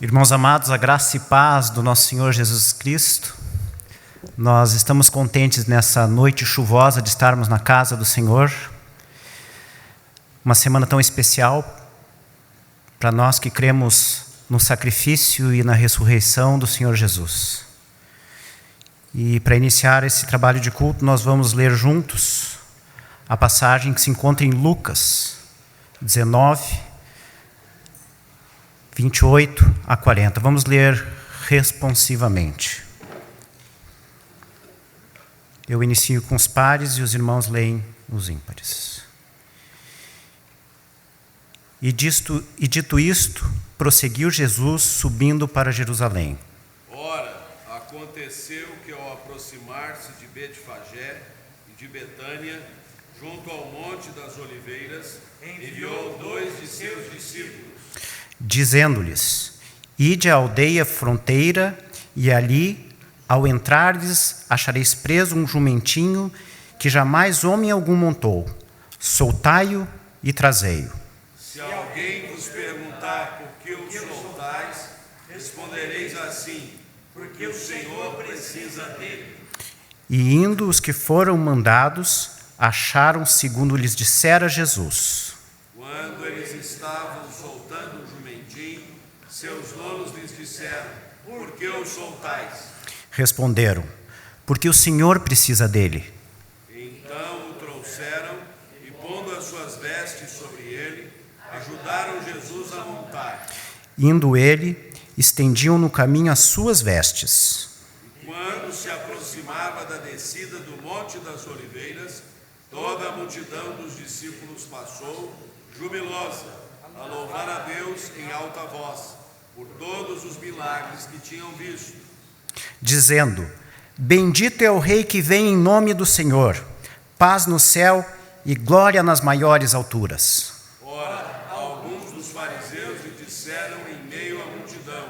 Irmãos amados, a graça e paz do nosso Senhor Jesus Cristo. Nós estamos contentes nessa noite chuvosa de estarmos na casa do Senhor. Uma semana tão especial para nós que cremos no sacrifício e na ressurreição do Senhor Jesus. E para iniciar esse trabalho de culto, nós vamos ler juntos a passagem que se encontra em Lucas 19, 28 a 40. Vamos ler responsivamente. Eu inicio com os pares e os irmãos leem os ímpares. E dito isto, prosseguiu Jesus subindo para Jerusalém. Ora, aconteceu que ao aproximar-se de Betfagé e de Betânia, junto ao Monte das Oliveiras, enviou 2 de seus discípulos, dizendo-lhes: Ide à aldeia fronteira, e ali, ao entrardes, achareis preso um jumentinho que jamais homem algum montou. Soltai-o e trazei-o. Se alguém vos perguntar por que o soltais, respondereis assim: porque o Senhor precisa dele. E indo os que foram mandados, acharam segundo lhes dissera Jesus. Quando eles estavam soltando o jumentinho, seus donos lhes disseram: por que o soltais? Responderam: porque o Senhor precisa dele. Então o trouxeram e, pondo as suas vestes sobre ele, ajudaram Jesus a montar. Indo ele, estendiam no caminho as suas vestes. E quando se aproximava da descida do Monte das Oliveiras, toda a multidão dos discípulos passou, jubilosa, a louvar a Deus em alta voz, por todos os milagres que tinham visto, dizendo: Bendito é o Rei que vem em nome do Senhor, paz no céu e glória nas maiores alturas. Ora, alguns dos fariseus lhe disseram em meio à multidão: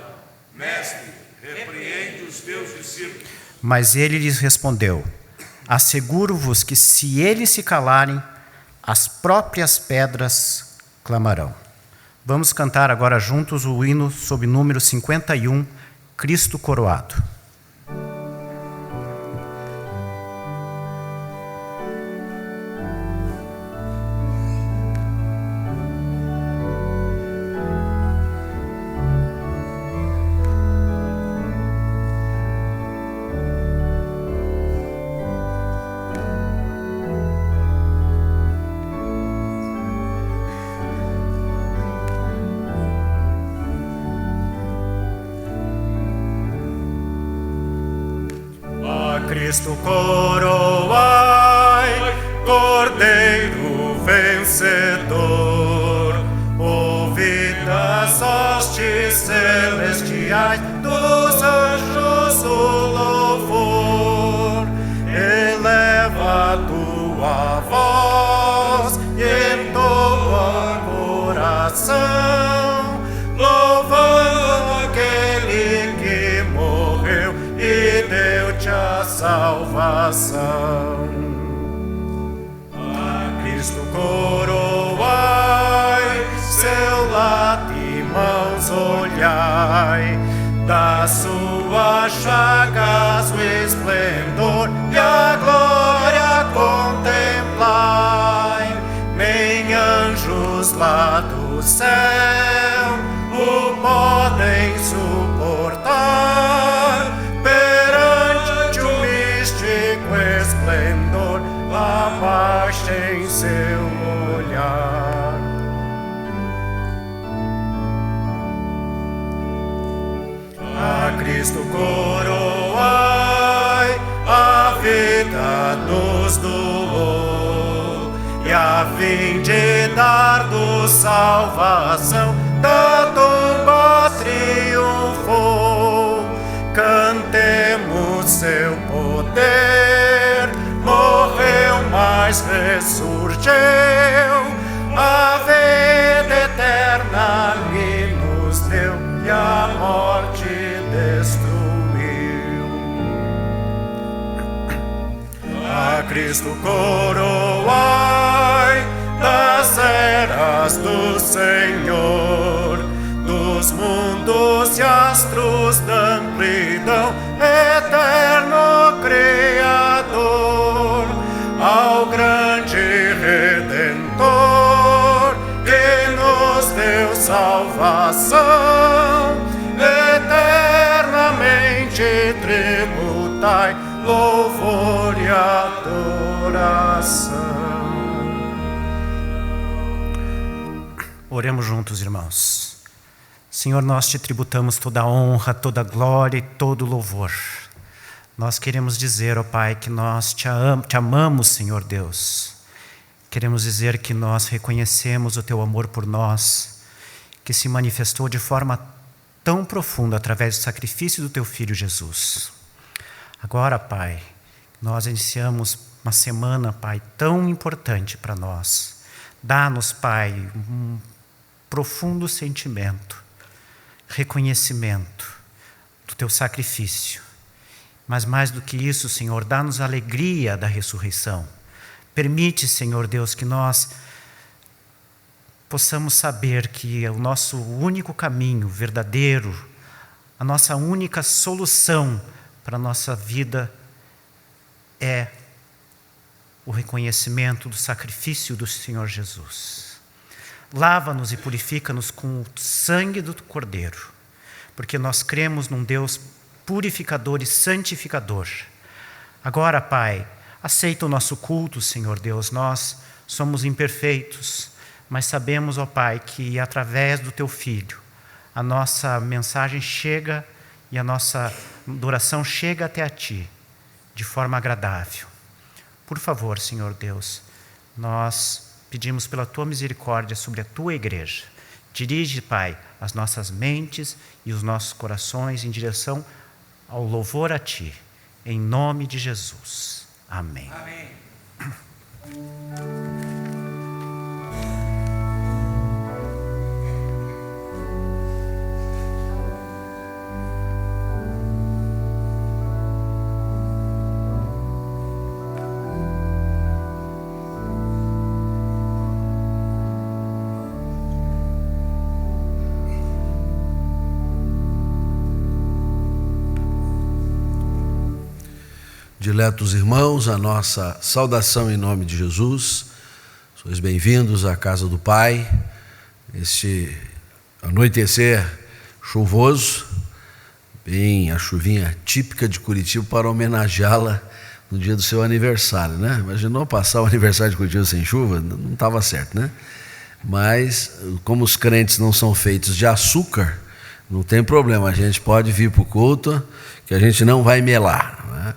Mestre, repreende os teus discípulos. Mas ele lhes respondeu: Asseguro-vos que se eles se calarem, as próprias pedras clamarão. Vamos cantar agora juntos o hino sob número 51, Cristo Coroado. Cristo coroai, Cordeiro vencedor, ouvid as hostes celestiais dos anjos o louvor, eleva a tua voz e entoa o coração, louvando aquele que morreu e deu-te a salvação. A Cristo coroai, seu lado e mãos olhai, da sua chagas o esplendor e a glória contemplai, nem anjos lá do céu o podem suportar, perante o místico esplendor abaixem seu olhar. A Cristo coroai, a vida nos doou, e a fim de dar-nos salvação, da tumba triunfou. Cantemos seu poder, morreu, mas ressurgiu, a vida eterna lhe nos deu, e a morte destruiu. A Cristo coroai, das eras do Senhor, do dos mundos e astros da amplidão, eterno Criador, ao grande Redentor que nos deu salvação, eternamente tributai louvor e adoração. Oremos juntos, irmãos. Senhor, nós te tributamos toda a honra, toda a glória e todo o louvor. Nós queremos dizer, ó Pai, que nós te amamos, Senhor Deus. Queremos dizer que nós reconhecemos o teu amor por nós, que se manifestou de forma tão profunda através do sacrifício do teu Filho Jesus. Agora, Pai, nós iniciamos uma semana, Pai, tão importante para nós. Dá-nos, Pai, um profundo sentimento, reconhecimento do teu sacrifício. Mas mais do que isso, Senhor, dá-nos a alegria da ressurreição. Permite, Senhor Deus, que nós possamos saber que o nosso único caminho verdadeiro, a nossa única solução para a nossa vida é o reconhecimento do sacrifício do Senhor Jesus. Lava-nos e purifica-nos com o sangue do Cordeiro, porque nós cremos num Deus purificador e santificador. Agora, Pai, aceita o nosso culto, Senhor Deus. Nós somos imperfeitos, mas sabemos, ó Pai, que através do Teu Filho, a nossa mensagem chega e a nossa adoração chega até a Ti, de forma agradável. Por favor, Senhor Deus, nós pedimos pela Tua misericórdia sobre a Tua igreja. Dirige, Pai, as nossas mentes e os nossos corações em direção ao louvor a Ti, em nome de Jesus. Amém. Amém. Diletos irmãos, a nossa saudação em nome de Jesus. Sois bem-vindos à casa do Pai, este anoitecer chuvoso, bem a chuvinha típica de Curitiba para homenageá-la no dia do seu aniversário, né? Imaginou passar o aniversário de Curitiba sem chuva? Não estava certo, né? Mas, como os crentes não são feitos de açúcar, não tem problema, a gente pode vir para o culto, que a gente não vai melar, né?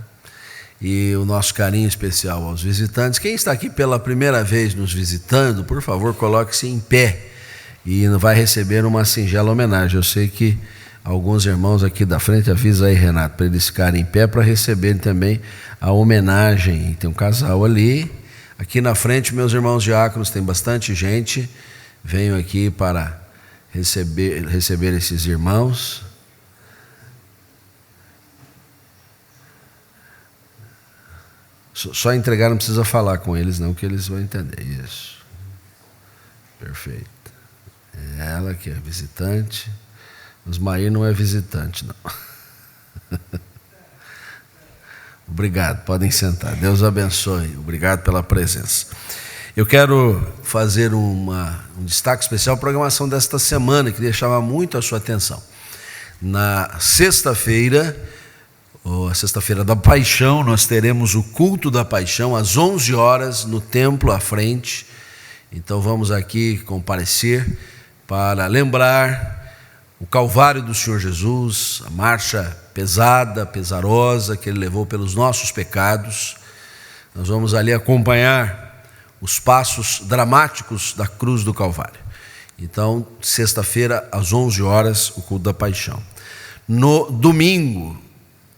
E o nosso carinho especial aos visitantes. Quem está aqui pela primeira vez nos visitando, por favor, coloque-se em pé e vai receber uma singela homenagem. Eu sei que alguns irmãos aqui da frente, avisa aí, Renato, para eles ficarem em pé para receberem também a homenagem. Tem um casal ali. Aqui na frente, meus irmãos diáconos, tem bastante gente. Venho aqui para receber esses irmãos. Só entregar, não precisa falar com eles não, que eles vão entender. Isso. Perfeito. Ela que é visitante. Osmair não é visitante, não. Obrigado, podem sentar. Deus abençoe. Obrigado pela presença. Eu quero fazer um destaque especial à programação desta semana, que queria chamar muito a sua atenção. Na sexta-feira, a sexta-feira da Paixão, nós teremos o culto da Paixão às 11 horas no templo à frente. Então vamos aqui comparecer para lembrar o Calvário do Senhor Jesus, a marcha pesada, pesarosa que Ele levou pelos nossos pecados. Nós vamos ali acompanhar os passos dramáticos da cruz do Calvário. Então, sexta-feira às 11 horas, o culto da Paixão. No domingo,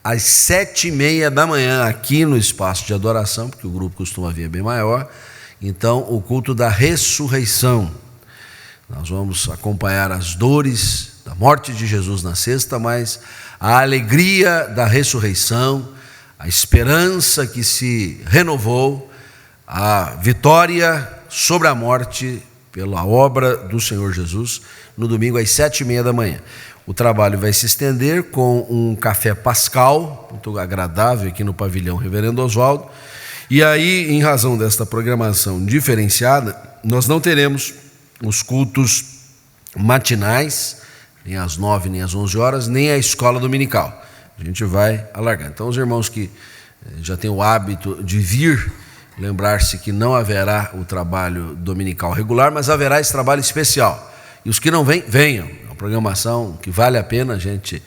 às 7h30 da manhã, aqui no espaço de adoração, porque o grupo costuma vir bem maior, então o culto da ressurreição. Nós vamos acompanhar as dores da morte de Jesus na sexta, mas a alegria da ressurreição, a esperança que se renovou, a vitória sobre a morte pela obra do Senhor Jesus, no domingo às 7h30 da manhã. O trabalho vai se estender com um café pascal, muito agradável aqui no pavilhão Reverendo Oswaldo. E aí, em razão desta programação diferenciada, nós não teremos os cultos matinais, nem às 9, nem às 11 horas, nem a escola dominical. A gente vai alargar. Então, os irmãos que já têm o hábito de vir, lembrar-se que não haverá o trabalho dominical regular, mas haverá esse trabalho especial. E os que não vêm, venham. É uma programação que vale a pena a gente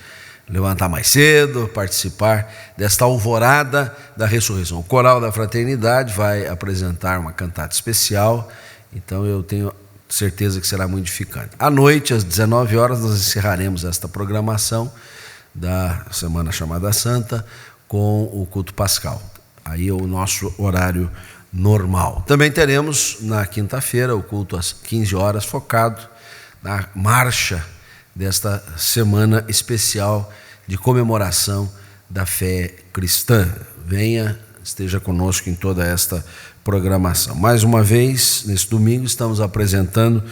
levantar mais cedo, participar desta alvorada da ressurreição. O Coral da Fraternidade vai apresentar uma cantata especial, então eu tenho certeza que será muito edificante. À noite, às 19 horas, nós encerraremos esta programação da Semana Chamada Santa com o culto pascal. Aí é o nosso horário normal. Também teremos na quinta-feira o culto às 15 horas, focado na marcha desta semana especial de comemoração da fé cristã. Venha, esteja conosco em toda esta programação. Mais uma vez, nesse domingo, estamos apresentando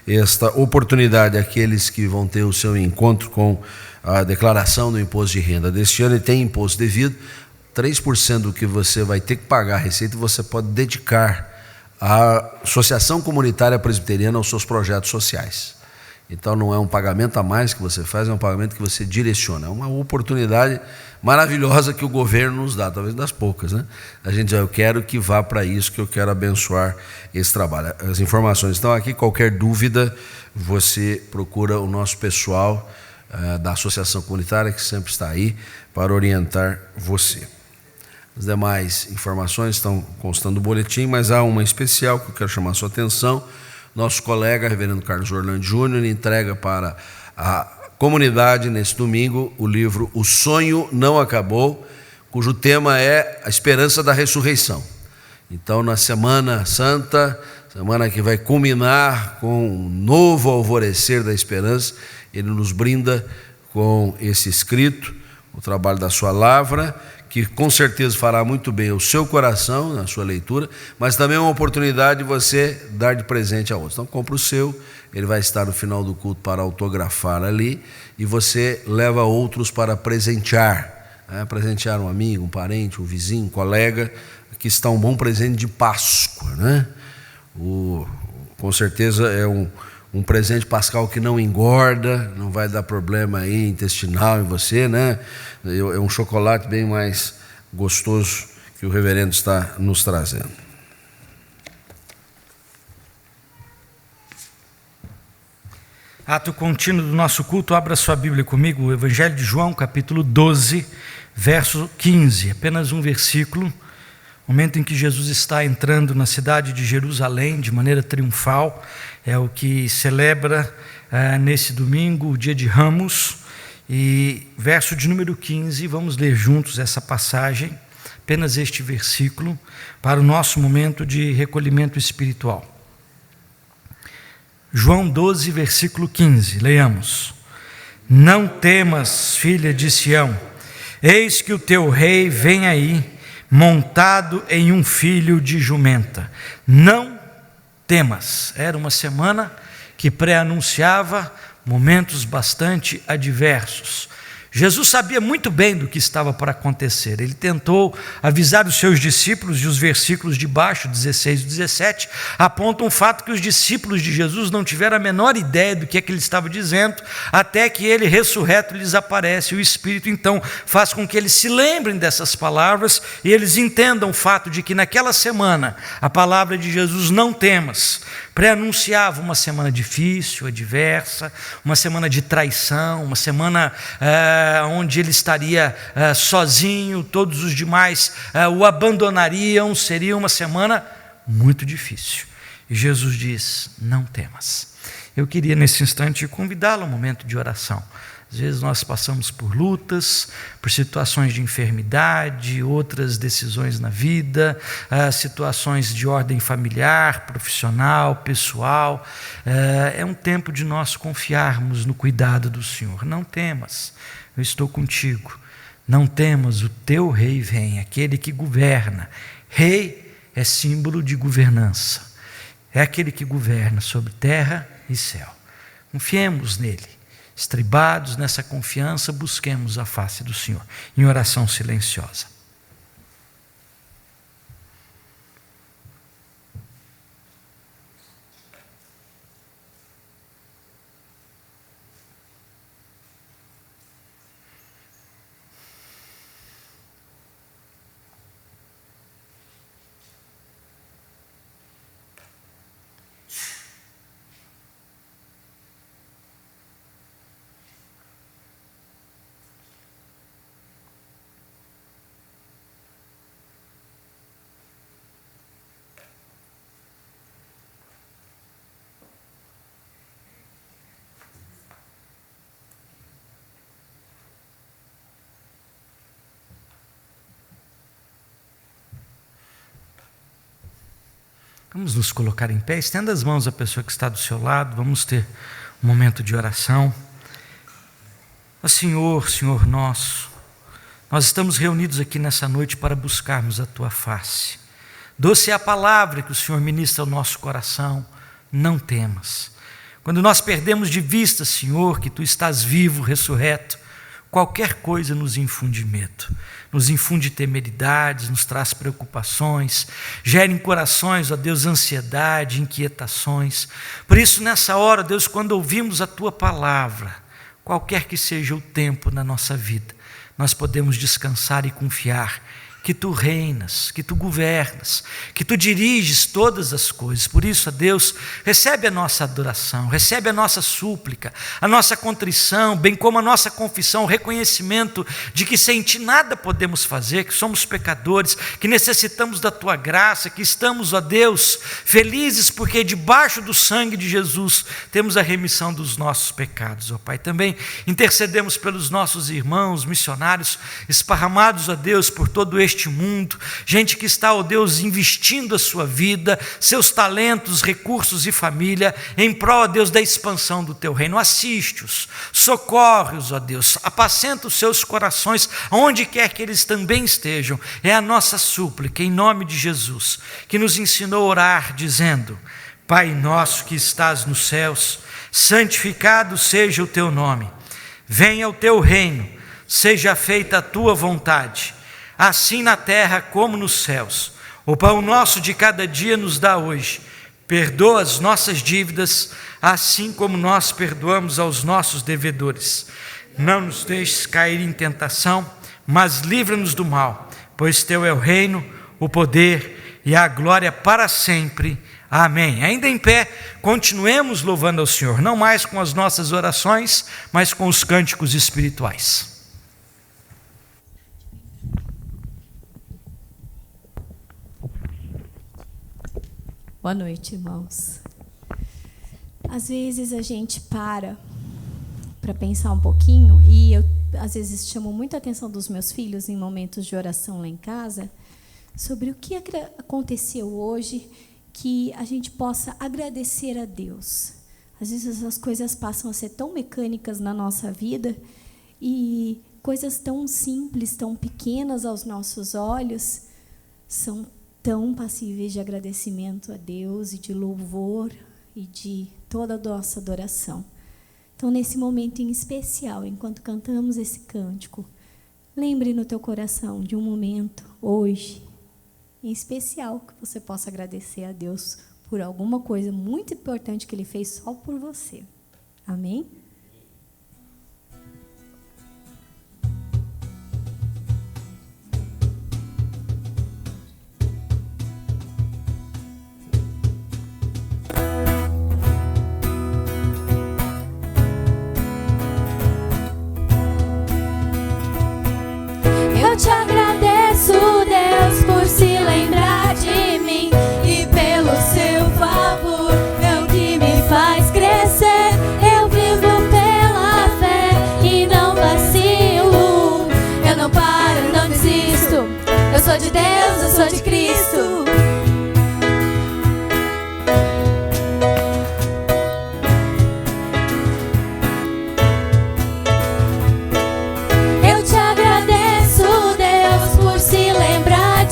esta oportunidade àqueles que vão ter o seu encontro com a declaração do imposto de renda deste ano, e tem imposto devido. 3% do que você vai ter que pagar a receita você pode dedicar à Associação Comunitária Presbiteriana aos seus projetos sociais. Então não é um pagamento a mais que você faz, é um pagamento que você direciona. É uma oportunidade maravilhosa que o governo nos dá, talvez das poucas, né? A gente diz, eu quero que vá para isso, que eu quero abençoar esse trabalho. As informações estão aqui, qualquer dúvida, você procura o nosso pessoal da Associação Comunitária, que sempre está aí para orientar você. As demais informações estão constando no boletim, mas há uma especial que eu quero chamar a sua atenção. Nosso colega, reverendo Carlos Orlando Júnior, entrega para a comunidade, nesse domingo, o livro O Sonho Não Acabou, cujo tema é a esperança da ressurreição. Então, na Semana Santa, semana que vai culminar com um novo alvorecer da esperança, ele nos brinda com esse escrito, o trabalho da sua lavra, que com certeza fará muito bem ao seu coração, na sua leitura, mas também é uma oportunidade de você dar de presente a outros. Então, compra o seu, ele vai estar no final do culto para autografar ali, e você leva outros para presentear, presentear um amigo, um parente, um vizinho, um colega. Aqui está um bom presente de Páscoa, né? Com certeza é um presente pascal que não engorda, não vai dar problema aí intestinal em você, né? É um chocolate bem mais gostoso que o reverendo está nos trazendo. Ato contínuo do nosso culto, abra sua Bíblia comigo, o Evangelho de João, capítulo 12, verso 15, apenas um versículo, momento em que Jesus está entrando na cidade de Jerusalém de maneira triunfal, é o que celebra nesse domingo, o dia de Ramos, e verso de número 15, vamos ler juntos essa passagem, apenas este versículo, para o nosso momento de recolhimento espiritual. João 12, versículo 15, leiamos. Não temas, filha de Sião, eis que o teu rei vem aí, montado em um filho de jumenta. Não temas. Era uma semana que pré-anunciava momentos bastante adversos. Jesus sabia muito bem do que estava para acontecer. Ele tentou avisar os seus discípulos, e os versículos de baixo, 16 e 17, apontam o fato que os discípulos de Jesus não tiveram a menor ideia do que é que ele estava dizendo, até que ele, ressurreto, lhes aparece. O Espírito, então, faz com que eles se lembrem dessas palavras e eles entendam o fato de que naquela semana, a palavra de Jesus, não temas, pré-anunciava uma semana difícil, adversa, uma semana de traição, uma semana onde ele estaria sozinho, todos os demais o abandonariam, seria uma semana muito difícil. E Jesus diz, não temas. Eu queria nesse instante convidá-lo a um momento de oração. Às vezes nós passamos por lutas, por situações de enfermidade, outras decisões na vida, situações de ordem familiar, profissional, pessoal. É um tempo de nós confiarmos no cuidado do Senhor. Não temas, eu estou contigo. Não temas, o teu rei vem, aquele que governa. Rei é símbolo de governança. é aquele que governa sobre terra e céu. Confiemos nele. Estribados nessa confiança, busquemos a face do Senhor, em oração silenciosa. Vamos nos colocar em pé, estenda as mãos à pessoa que está do seu lado, vamos ter um momento de oração. Ó Senhor, Senhor nosso, nós estamos reunidos aqui nessa noite para buscarmos a Tua face. Doce é a palavra que o Senhor ministra ao nosso coração, não temas. Quando nós perdemos de vista, Senhor, que Tu estás vivo, ressurreto, qualquer coisa nos infunde medo, nos infunde temeridades, nos traz preocupações, gera em corações, ó Deus, ansiedade, inquietações. Por isso, nessa hora, Deus, quando ouvimos a Tua palavra, qualquer que seja o tempo na nossa vida, nós podemos descansar e confiar que Tu reinas, que Tu governas, que Tu diriges todas as coisas. Por isso, ó Deus, recebe a nossa adoração, recebe a nossa súplica, a nossa contrição, bem como a nossa confissão, o reconhecimento de que sem Ti nada podemos fazer, que somos pecadores, que necessitamos da Tua graça, que estamos, ó Deus, felizes porque debaixo do sangue de Jesus temos a remissão dos nossos pecados, ó Pai. Também intercedemos pelos nossos irmãos missionários esparramados, ó Deus, por todo este mundo, gente que está, ó Deus, investindo a sua vida, seus talentos, recursos e família em prol, ó Deus, da expansão do Teu reino. Assiste-os, socorre-os, ó Deus, apacenta os seus corações, onde quer que eles também estejam. É a nossa súplica, em nome de Jesus, que nos ensinou a orar, dizendo: Pai nosso que estás nos céus, santificado seja o Teu nome, venha o Teu reino, seja feita a Tua vontade, assim na terra como nos céus. O pão nosso de cada dia nos dá hoje. Perdoa as nossas dívidas, assim como nós perdoamos aos nossos devedores. Não nos deixes cair em tentação, mas livra-nos do mal, pois Teu é o reino, o poder e a glória para sempre. Amém. Ainda em pé, continuemos louvando ao Senhor, não mais com as nossas orações, mas com os cânticos espirituais. Boa noite, irmãos. Às vezes a gente para pensar um pouquinho, e eu às vezes chamo muito a atenção dos meus filhos em momentos de oração lá em casa, sobre o que aconteceu hoje, que a gente possa agradecer a Deus. Às vezes as coisas passam a ser tão mecânicas na nossa vida, e coisas tão simples, tão pequenas aos nossos olhos, são tão passíveis de agradecimento a Deus e de louvor e de toda a nossa adoração. Então, nesse momento em especial, enquanto cantamos esse cântico, lembre no teu coração de um momento, hoje, em especial, que você possa agradecer a Deus por alguma coisa muito importante que Ele fez só por você. Amém? Eu te agradeço, Deus, por se lembrar de mim, e pelo seu favor é o que me faz crescer. Eu vivo pela fé e não vacilo, eu não paro, não desisto. Eu sou de Deus, eu sou de Cristo.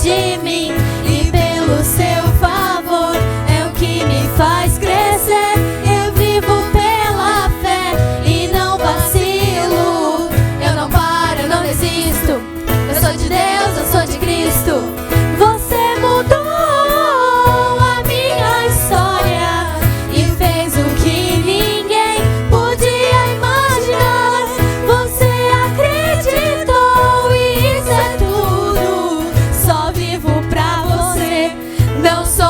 De mim, e pelo seu favor é o que me faz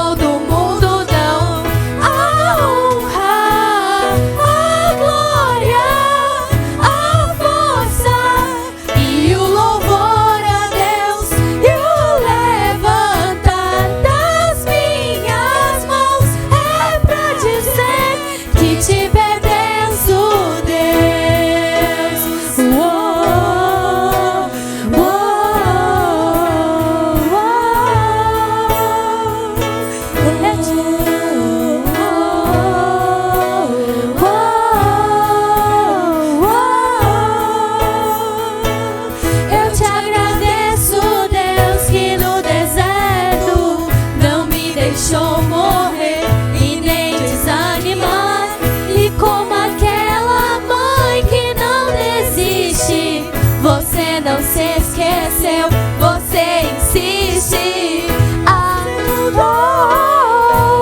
sou do mundo, não. A honra, a glória, a força e o louvor a Deus e o levantar das minhas mãos é pra dizer que te pertenço, Deus. Eu te agradeço, Deus, que no deserto não me deixou morrer e nem desanimar. E como aquela mãe que não desiste, você não se esqueceu, você insiste. Mudou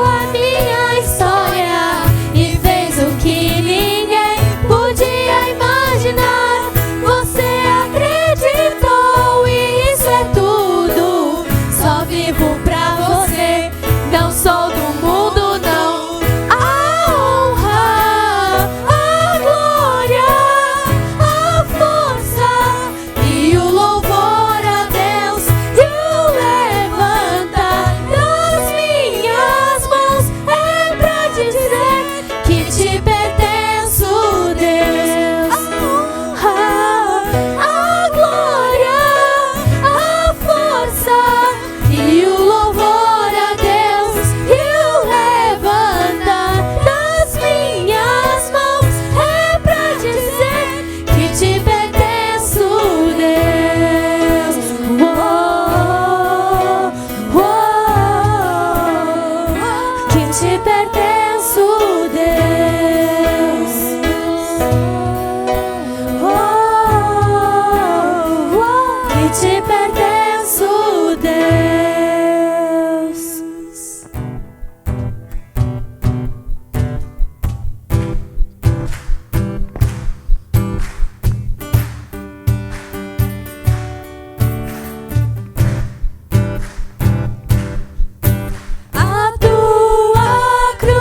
a minha história e fez o que ninguém podia imaginar. Você acreditou e isso é tudo. Só vivo pra você, não sou do mundo, não. A honra, a glória, a força e o louvor a Deus e o levantar das minhas mãos é pra dizer que te pertenço, Deus. A glória, a força e o louvor a Deus e o levantar das minhas mãos é pra dizer que te pertenço, Deus. Que te pertenço, Deus. Que te pertenço, Deus. A tua cruz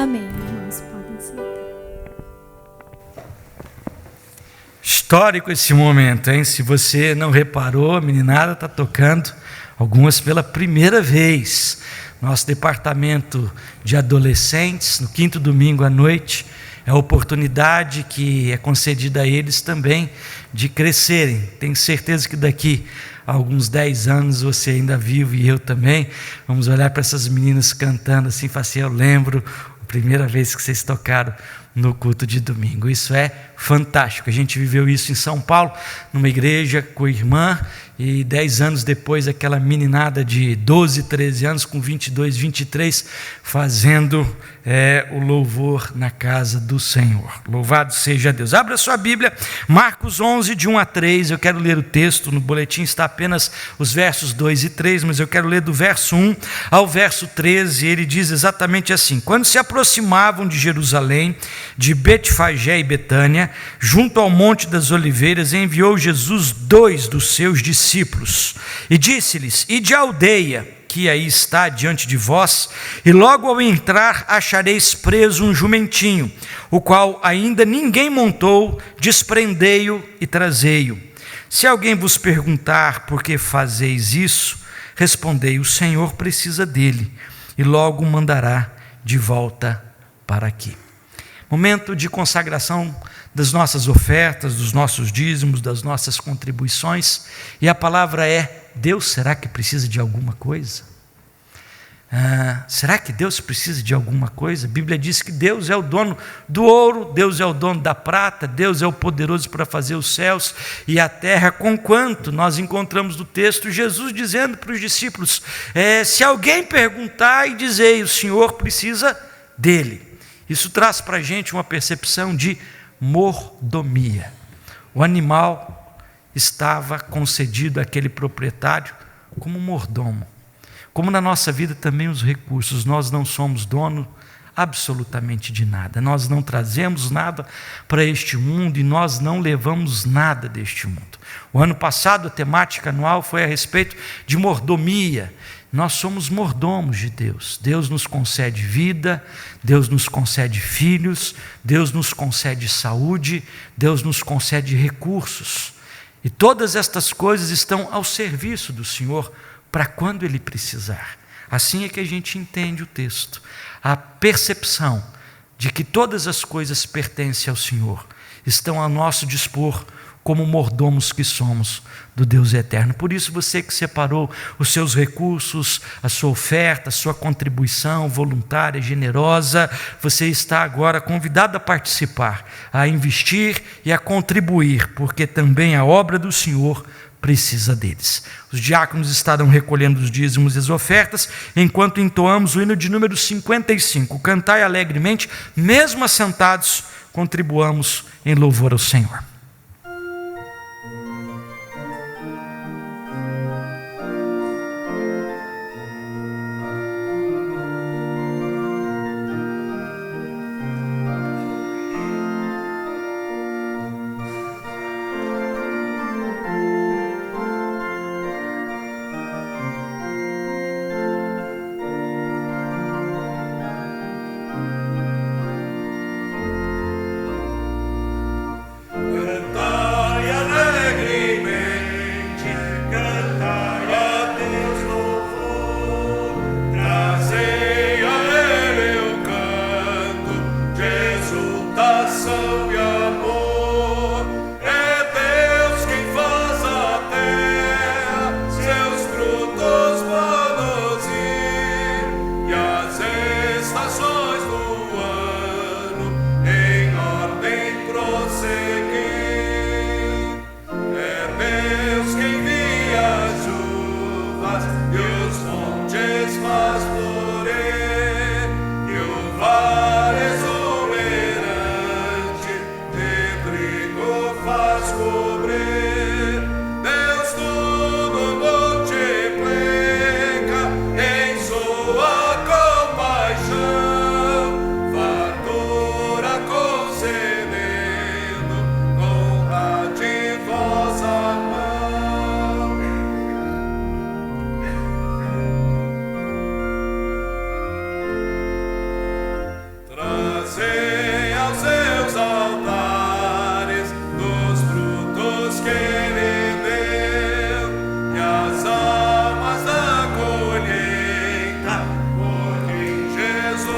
Amém, irmãos, podem sentar. Histórico esse momento, hein? Se você não reparou, a meninada está tocando, algumas pela primeira vez. Nosso departamento de adolescentes, no 5º domingo à noite, é a oportunidade que é concedida a eles também de crescerem. Tenho certeza que daqui a alguns 10 anos você ainda vivo e eu também. Vamos olhar para essas meninas cantando assim, falar assim, eu lembro a primeira vez que vocês tocaram no culto de domingo. Isso é fantástico. A gente viveu isso em São Paulo, numa igreja com a irmã, e 10 anos depois aquela meninada de 12, 13 anos, com 22, 23, fazendo o louvor na casa do Senhor. Louvado seja Deus. Abra sua Bíblia, Marcos 11, de 1 a 3, eu quero ler o texto, no boletim está apenas os versos 2 e 3, mas eu quero ler do verso 1 ao verso 13, ele diz exatamente assim: quando se aproximavam de Jerusalém, de Betfagé e Betânia, junto ao Monte das Oliveiras, enviou Jesus 2 dos seus discípulos, e disse-lhes: ide à aldeia que aí está diante de vós, e logo ao entrar achareis preso um jumentinho, o qual ainda ninguém montou, desprendei-o e trazei-o. Se alguém vos perguntar por que fazeis isso, respondei: o Senhor precisa dele, e logo o mandará de volta para aqui. Momento de consagração das nossas ofertas, dos nossos dízimos, das nossas contribuições, e a palavra é: Deus, será que precisa de alguma coisa? Será que Deus precisa de alguma coisa? A Bíblia diz que Deus é o dono do ouro, Deus é o dono da prata, Deus é o poderoso para fazer os céus e a terra, conquanto nós encontramos no texto Jesus dizendo para os discípulos: se alguém perguntar, e dizei, o Senhor precisa dele. Isso traz para a gente uma percepção de mordomia. O animal estava concedido àquele proprietário como mordomo. Como na nossa vida também os recursos, nós não somos dono absolutamente de nada, nós não trazemos nada para este mundo e nós não levamos nada deste mundo. O ano passado a temática anual foi a respeito de mordomia. Nós somos mordomos de Deus. Deus nos concede vida, Deus nos concede filhos, Deus nos concede saúde, Deus nos concede recursos. E todas estas coisas estão ao serviço do Senhor para quando Ele precisar. Assim é que a gente entende o texto. A percepção de que todas as coisas pertencem ao Senhor estão a nosso dispor como mordomos que somos do Deus eterno. Por isso, você que separou os seus recursos, a sua oferta, a sua contribuição voluntária, generosa, você está agora convidado a participar, a investir e a contribuir, porque também a obra do Senhor precisa deles. Os diáconos estarão recolhendo os dízimos e as ofertas, enquanto entoamos o hino de número 55. Cantai alegremente, mesmo assentados, contribuamos em louvor ao Senhor.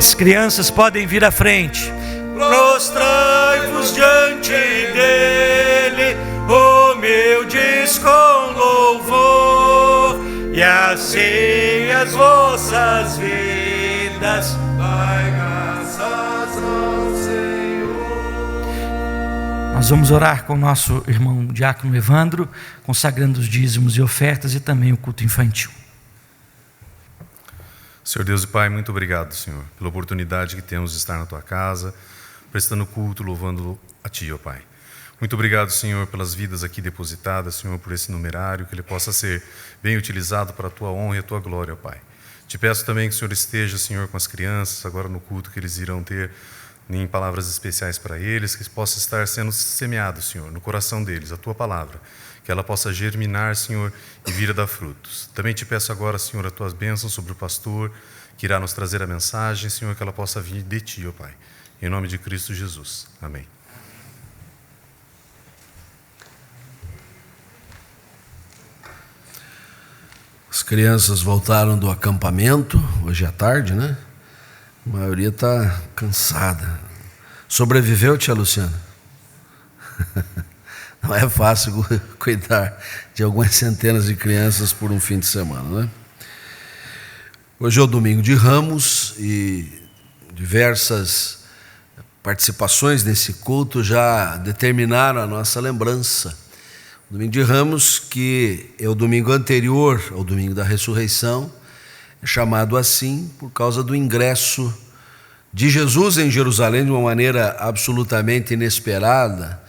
As crianças podem vir à frente. Prostrai-vos diante dele, humildes com louvor, e assim as vossas vidas. Dai graças ao Senhor. Nós vamos orar com o nosso irmão diácono Evandro, consagrando os dízimos e ofertas e também o culto infantil. Senhor Deus e Pai, muito obrigado, Senhor, pela oportunidade que temos de estar na Tua casa, prestando culto, louvando a Ti, ó Pai. Muito obrigado, Senhor, pelas vidas aqui depositadas, Senhor, por esse numerário, que ele possa ser bem utilizado para a Tua honra e a Tua glória, ó Pai. Te peço também que o Senhor esteja, Senhor, com as crianças, agora no culto que eles irão ter, em palavras especiais para eles, que possa estar sendo semeado, Senhor, no coração deles, a Tua palavra, que ela possa germinar, Senhor, e vir a dar frutos. Também te peço agora, Senhor, as Tuas bênçãos sobre o pastor, que irá nos trazer a mensagem, Senhor, que ela possa vir de Ti, ó Pai. Em nome de Cristo Jesus. Amém. As crianças voltaram do acampamento, hoje à tarde, né? A maioria está cansada. Sobreviveu, tia Luciana? Não é fácil cuidar de algumas centenas de crianças por um fim de semana, né? Hoje é o domingo de Ramos e diversas participações nesse culto já determinaram a nossa lembrança. O domingo de Ramos, que é o domingo anterior ao domingo da ressurreição, é chamado assim por causa do ingresso de Jesus em Jerusalém de uma maneira absolutamente inesperada.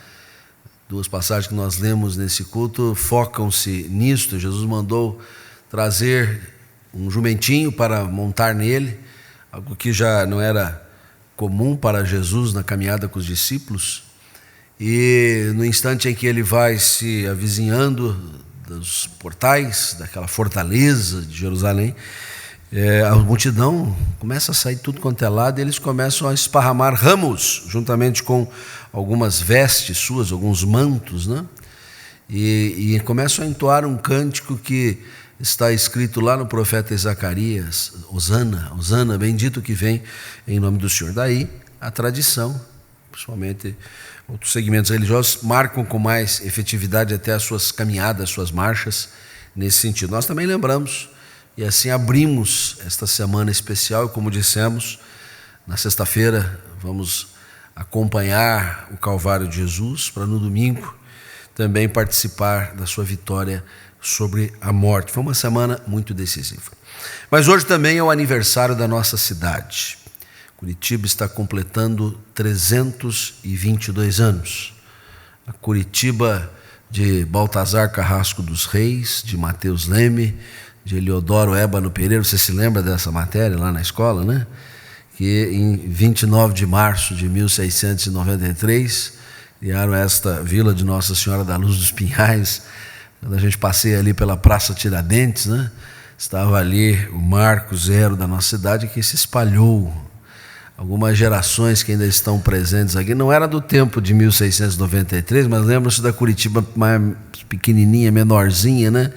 Duas passagens que nós lemos nesse culto focam-se nisto. Jesus mandou trazer um jumentinho para montar nele, algo que já não era comum para Jesus na caminhada com os discípulos. E no instante em que ele vai se avizinhando dos portais daquela fortaleza de Jerusalém, a multidão começa a sair tudo quanto é lado, e eles começam a esparramar ramos, juntamente com algumas vestes suas, alguns mantos, né? E começam a entoar um cântico que está escrito lá no profeta Zacarias: Hosana, Hosana, bendito que vem em nome do Senhor. Daí a tradição, principalmente outros segmentos religiosos, marcam com mais efetividade até as suas caminhadas, as suas marchas nesse sentido. Nós também lembramos, e assim abrimos esta semana especial, e como dissemos, na sexta-feira vamos acompanhar o Calvário de Jesus, para no domingo também participar da sua vitória sobre a morte. Foi uma semana muito decisiva. Mas hoje também é o aniversário da nossa cidade. Curitiba está completando 322 anos. A Curitiba de Baltazar Carrasco dos Reis, de Mateus Leme, de Eliodoro Ébano Pereira. Você se lembra dessa matéria lá na escola, né? Que em 29 de março de 1693 criaram esta vila de Nossa Senhora da Luz dos Pinhais. Quando a gente passeia ali pela Praça Tiradentes, né? Estava ali o marco zero da nossa cidade, que se espalhou. Algumas gerações que ainda estão presentes aqui, não era do tempo de 1693, mas lembram-se da Curitiba mais pequenininha, menorzinha, né?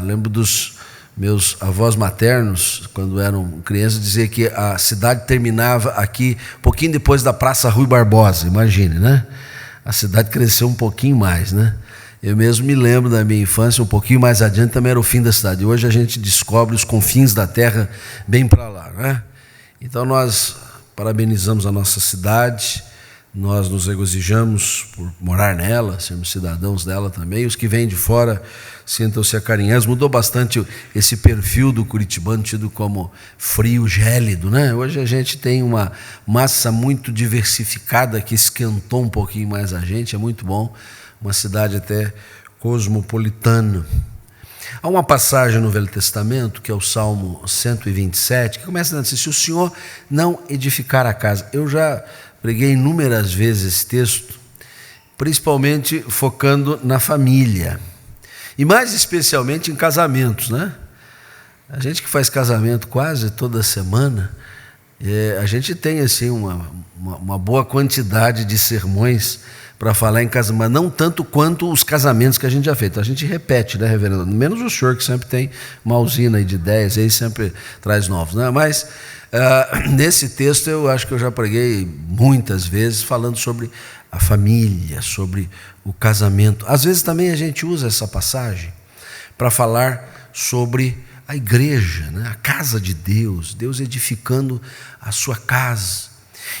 Lembro dos meus avós maternos, quando eram crianças, dizia que a cidade terminava aqui, um pouquinho depois da Praça Rui Barbosa, imagine, né? A cidade cresceu um pouquinho mais, né? Eu mesmo me lembro da minha infância, um pouquinho mais adiante também era o fim da cidade. Hoje a gente descobre os confins da terra bem para lá, né? Então nós parabenizamos a nossa cidade, nós nos regozijamos por morar nela, sermos cidadãos dela também. Os que vêm de fora sintam-se acarinhados. Mudou bastante esse perfil do curitibano, tido como frio, gélido, né? Hoje a gente tem uma massa muito diversificada que esquentou um pouquinho mais a gente, é muito bom. Uma cidade até cosmopolitana. Há uma passagem no Velho Testamento, que é o Salmo 127, que começa dizendo assim: se o Senhor não edificar a casa. Eu já preguei inúmeras vezes esse texto, principalmente focando na família, e mais especialmente em casamentos, né? A gente que faz casamento quase toda semana, A gente tem assim uma boa quantidade de sermões para falar em casamento, mas não tanto quanto os casamentos que a gente já fez. Então, a gente repete, né, reverendo? Menos o senhor, que sempre tem uma usina aí de ideias, aí sempre traz novos, né? Mas nesse texto eu acho que eu já preguei muitas vezes falando sobre a família, sobre o casamento. Às vezes também a gente usa essa passagem para falar sobre a igreja, né? A casa de Deus, Deus edificando a sua casa.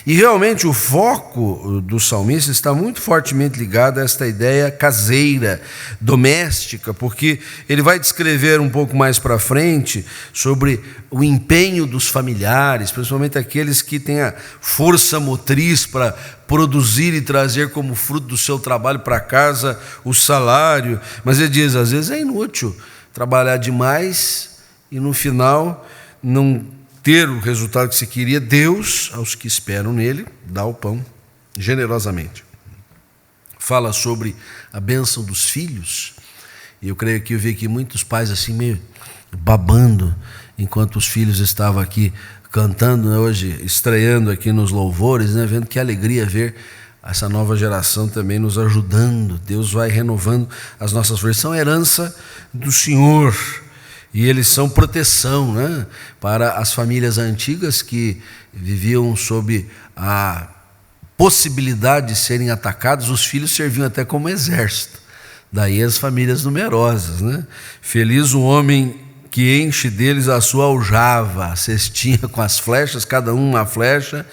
E realmente o foco do salmista está muito fortemente ligado a esta ideia caseira, doméstica, porque ele vai descrever um pouco mais para frente sobre o empenho dos familiares, principalmente aqueles que têm a força motriz para produzir e trazer como fruto do seu trabalho para casa o salário. Mas ele diz, às vezes é inútil trabalhar demais e no final não ter o resultado que se queria. Deus, aos que esperam nele, dá o pão generosamente. Fala sobre a bênção dos filhos. E eu creio que eu vi aqui muitos pais assim meio babando, enquanto os filhos estavam aqui cantando, né, hoje, estreando aqui nos louvores, né, vendo que alegria ver essa nova geração também nos ajudando. Deus vai renovando as nossas forças. São herança do Senhor. E eles são proteção, né, para as famílias antigas que viviam sob a possibilidade de serem atacados. Os filhos serviam até como exército. Daí as famílias numerosas, né? Feliz o homem que enche deles a sua aljava, a cestinha com as flechas, cada um uma flecha.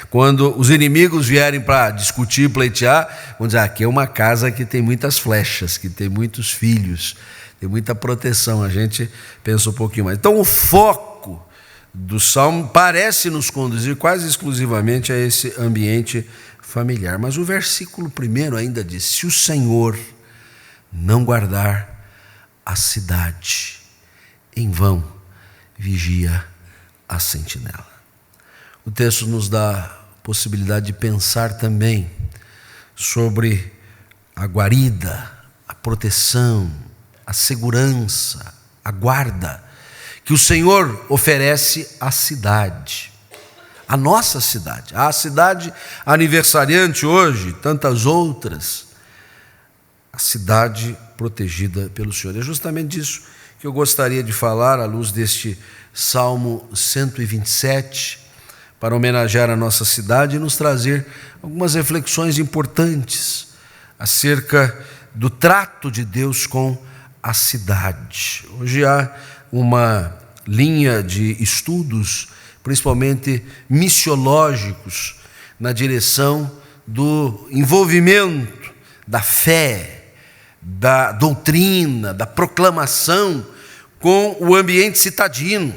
Quando os inimigos vierem para discutir, pleitear, vão dizer, aqui é uma casa que tem muitas flechas, que tem muitos filhos, tem muita proteção. A gente pensa um pouquinho mais. Então o foco do Salmo parece nos conduzir quase exclusivamente a esse ambiente familiar. Mas o versículo 1 ainda diz, se o Senhor não guardar a cidade, em vão vigia a sentinela. O texto nos dá a possibilidade de pensar também sobre a guarida, a proteção, a segurança, a guarda que o Senhor oferece à cidade, a nossa cidade, a cidade aniversariante hoje, tantas outras, a cidade protegida pelo Senhor. É justamente disso que eu gostaria de falar à luz deste Salmo 127, para homenagear a nossa cidade e nos trazer algumas reflexões importantes acerca do trato de Deus com a cidade. Hoje há uma linha de estudos, principalmente missiológicos, na direção do envolvimento da fé, da doutrina, da proclamação com o ambiente citadino,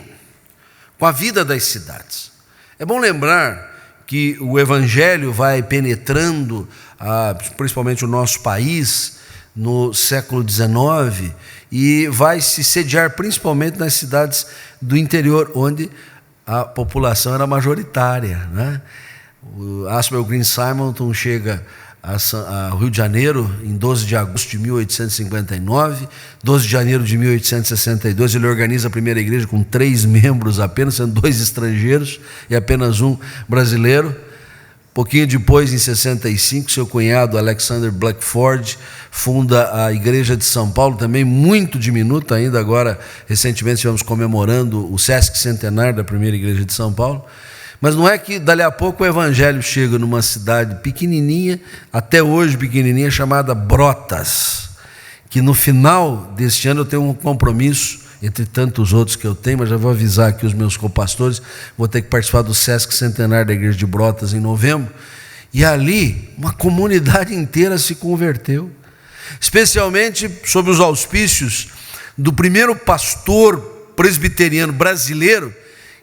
com a vida das cidades. É bom lembrar que o Evangelho vai penetrando, principalmente o nosso país, no século XIX, e vai se sediar principalmente nas cidades do interior, onde a população era majoritária, né? O Asbel Green Simonton chega ao Rio de Janeiro em 12 de agosto de 1859, 12 de janeiro de 1862, ele organiza a primeira igreja com 3 membros apenas, sendo 2 estrangeiros e apenas 1 brasileiro. Pouquinho depois, em 65, seu cunhado Alexander Blackford funda a Igreja de São Paulo, também muito diminuta ainda. Agora, recentemente, estivemos comemorando o Sesc Centenário da primeira Igreja de São Paulo. Mas não é que dali a pouco o Evangelho chega numa cidade pequenininha, até hoje pequenininha, chamada Brotas, que no final deste ano eu tenho um compromisso, entre tantos outros que eu tenho, mas já vou avisar aqui os meus copastores, vou ter que participar do Sesc Centenário da Igreja de Brotas em novembro, e ali uma comunidade inteira se converteu, especialmente sob os auspícios do primeiro pastor presbiteriano brasileiro,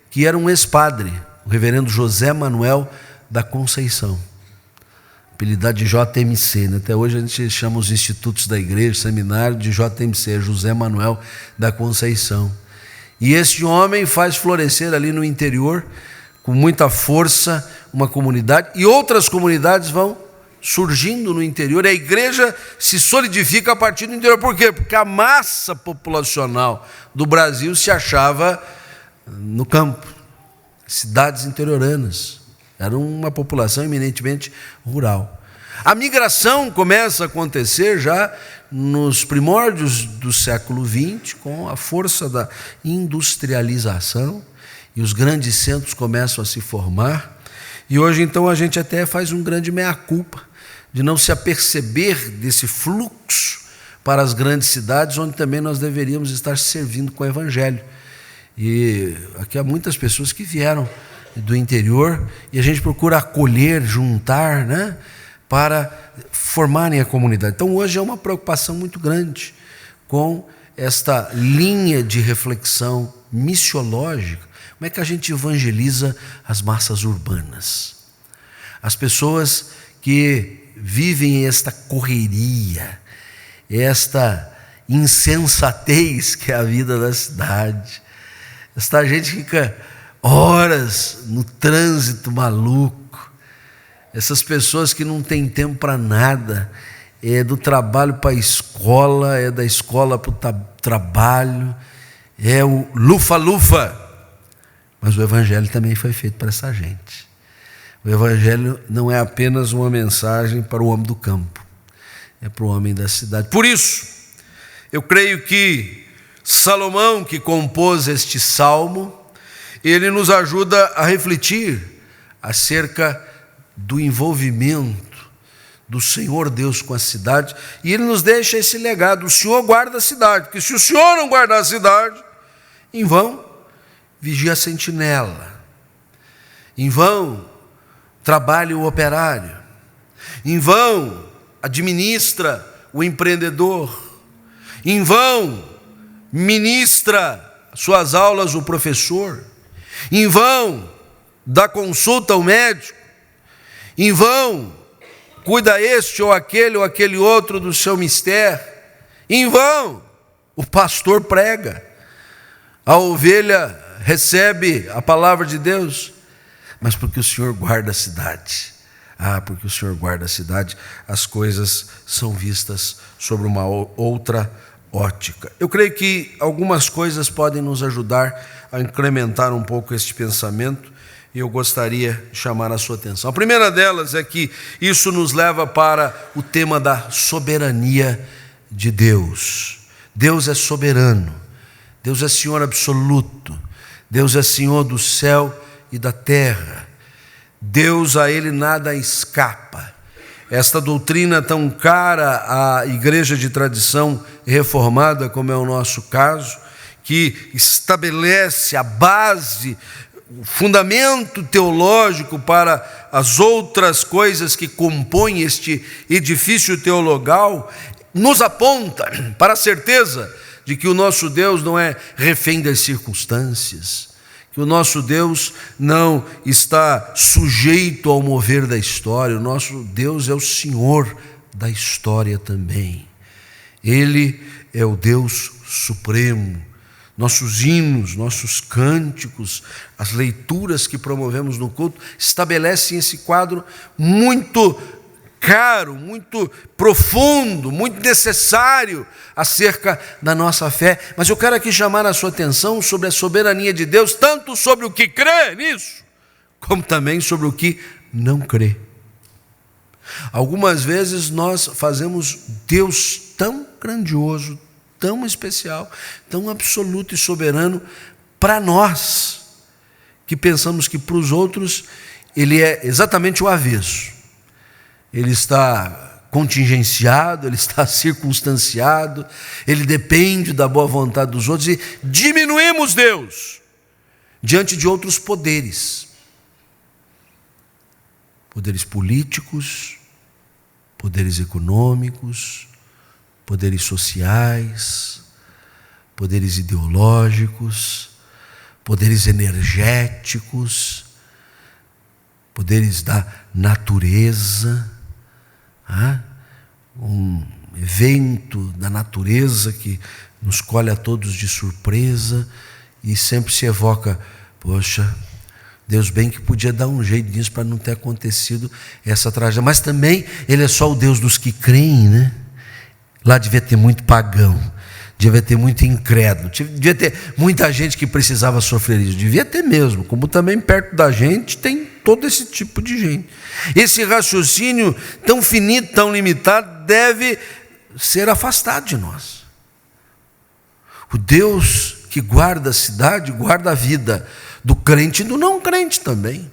que era um ex-padre, o reverendo José Manuel da Conceição, apelidado de JMC, né? Até hoje a gente chama os institutos da igreja, seminário, de JMC, José Manuel da Conceição. E este homem faz florescer ali no interior, com muita força, uma comunidade, e outras comunidades vão surgindo no interior, e a igreja se solidifica a partir do interior. Por quê? Porque a massa populacional do Brasil se achava no campo, cidades interioranas. Era uma população eminentemente rural. A migração começa a acontecer já nos primórdios do século XX, com a força da industrialização, e os grandes centros começam a se formar. E hoje, então, a gente até faz um grande mea-culpa de não se aperceber desse fluxo para as grandes cidades, onde também nós deveríamos estar servindo com o Evangelho. E aqui há muitas pessoas que vieram do interior e a gente procura acolher, juntar, né, para formarem a comunidade. Então, hoje é uma preocupação muito grande com esta linha de reflexão missiológica. Como é que a gente evangeliza as massas urbanas? As pessoas que vivem esta correria, esta insensatez que é a vida da cidade. Esta gente fica horas no trânsito maluco. Essas pessoas que não têm tempo para nada. É do trabalho para a escola, é da escola para o trabalho, é o lufa-lufa. Mas o Evangelho também foi feito para essa gente. O Evangelho não é apenas uma mensagem para o homem do campo, é para o homem da cidade. Por isso, eu creio que Salomão, que compôs este salmo, ele nos ajuda a refletir acerca do envolvimento do Senhor Deus com a cidade, e ele nos deixa esse legado: o Senhor guarda a cidade, porque se o Senhor não guardar a cidade, em vão vigia a sentinela, em vão trabalha o operário, em vão administra o empreendedor, em vão ministra suas aulas o professor, em vão dá consulta ao médico, em vão cuida este ou aquele outro do seu mistério, em vão o pastor prega, a ovelha recebe a palavra de Deus, mas porque o Senhor guarda a cidade. Porque o Senhor guarda a cidade, as coisas são vistas sobre uma outra ótica. Eu creio que algumas coisas podem nos ajudar a incrementar um pouco este pensamento, e eu gostaria de chamar a sua atenção. A primeira delas é que isso nos leva para o tema da soberania de Deus. Deus é soberano, Deus é Senhor absoluto, Deus é Senhor do céu e da terra. Deus, a Ele nada escapa. Esta doutrina tão cara à igreja de tradição reformada, como é o nosso caso, que estabelece a base, o fundamento teológico para as outras coisas que compõem este edifício teologal, nos aponta para a certeza de que o nosso Deus não é refém das circunstâncias, que o nosso Deus não está sujeito ao mover da história. O nosso Deus é o Senhor da história também. Ele é o Deus supremo. Nossos hinos, nossos cânticos, as leituras que promovemos no culto estabelecem esse quadro muito caro, muito profundo, muito necessário acerca da nossa fé. Mas eu quero aqui chamar a sua atenção sobre a soberania de Deus, tanto sobre o que crê nisso, como também sobre o que não crê. Algumas vezes nós fazemos Deus tão grandioso, tão especial, tão absoluto e soberano para nós, que pensamos que para os outros Ele é exatamente o avesso. Ele está contingenciado, Ele está circunstanciado, Ele depende da boa vontade dos outros, e diminuímos Deus diante de outros poderes. Poderes políticos, poderes econômicos, poderes sociais, poderes ideológicos, poderes energéticos, poderes da natureza, um evento da natureza que nos colhe a todos de surpresa, e sempre se evoca: poxa, Deus bem que podia dar um jeito nisso para não ter acontecido essa tragédia. Mas também Ele é só o Deus dos que creem, né? Lá devia ter muito pagão, devia ter muito incrédulo, devia ter muita gente que precisava sofrer isso, devia ter mesmo, como também perto da gente tem todo esse tipo de gente. Esse raciocínio tão finito, tão limitado, deve ser afastado de nós. O Deus que guarda a cidade, guarda a vida do crente e do não crente também,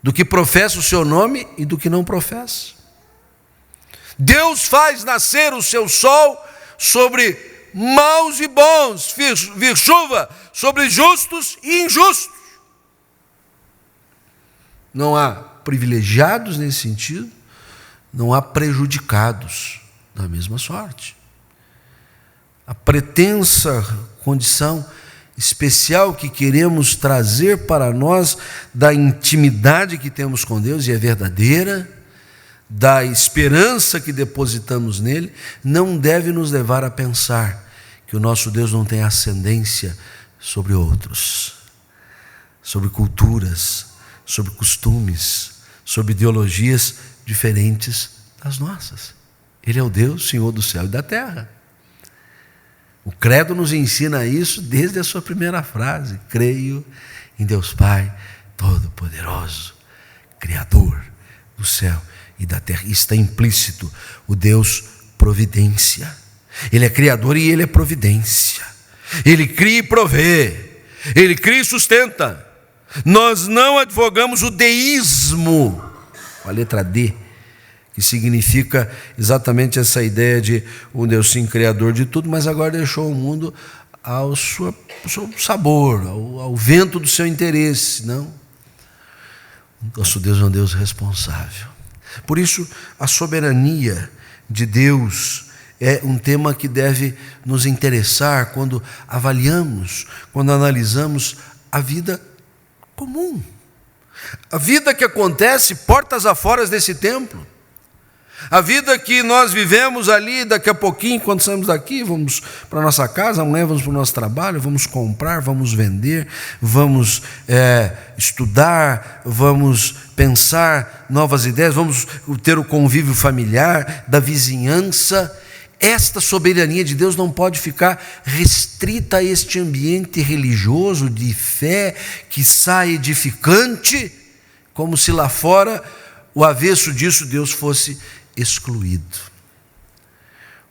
do que professa o seu nome e do que não professa. Deus faz nascer o seu sol sobre maus e bons, vir chuva sobre justos e injustos. Não há privilegiados nesse sentido, não há prejudicados da mesma sorte. A pretensa condição especial que queremos trazer para nós da intimidade que temos com Deus, e é verdadeira, da esperança que depositamos nele, não deve nos levar a pensar que o nosso Deus não tem ascendência sobre outros, sobre culturas, sobre costumes, sobre ideologias diferentes das nossas. Ele é o Deus, Senhor do céu e da terra. O credo nos ensina isso desde a sua primeira frase: creio em Deus Pai Todo-Poderoso, Criador do céu e da terra. Está implícito o Deus providência. Ele é Criador e Ele é providência. Ele cria e provê, Ele cria e sustenta. Nós não advogamos o deísmo, com a letra D, que significa exatamente essa ideia de um Deus sim criador de tudo, mas agora deixou o mundo ao seu sabor, ao vento do seu interesse. Não. Nosso Deus é um Deus responsável. Por isso, a soberania de Deus é um tema que deve nos interessar quando avaliamos, quando analisamos a vida comum. A vida que acontece portas afora desse templo. A vida que nós vivemos ali, daqui a pouquinho, quando saímos daqui, vamos para a nossa casa, amanhã vamos para o nosso trabalho, vamos comprar, vamos vender, vamos estudar, vamos pensar novas ideias, vamos ter o convívio familiar, da vizinhança. Esta soberania de Deus não pode ficar restrita a este ambiente religioso de fé que sai edificante, como se lá fora, o avesso disso, Deus fosse excluído.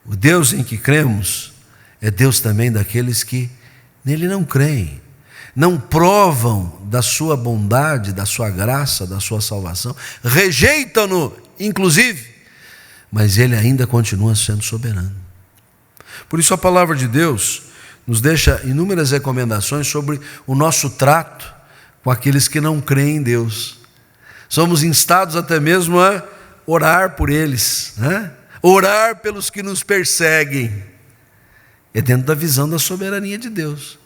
O Deus em que cremos é Deus também daqueles que nele não creem, não provam da sua bondade, da sua graça, da sua salvação, rejeitam-no, inclusive, mas ele ainda continua sendo soberano. Por isso a palavra de Deus nos deixa inúmeras recomendações sobre o nosso trato com aqueles que não creem em Deus. Somos instados até mesmo a orar por eles, né? Orar pelos que nos perseguem. É dentro da visão da soberania de Deus.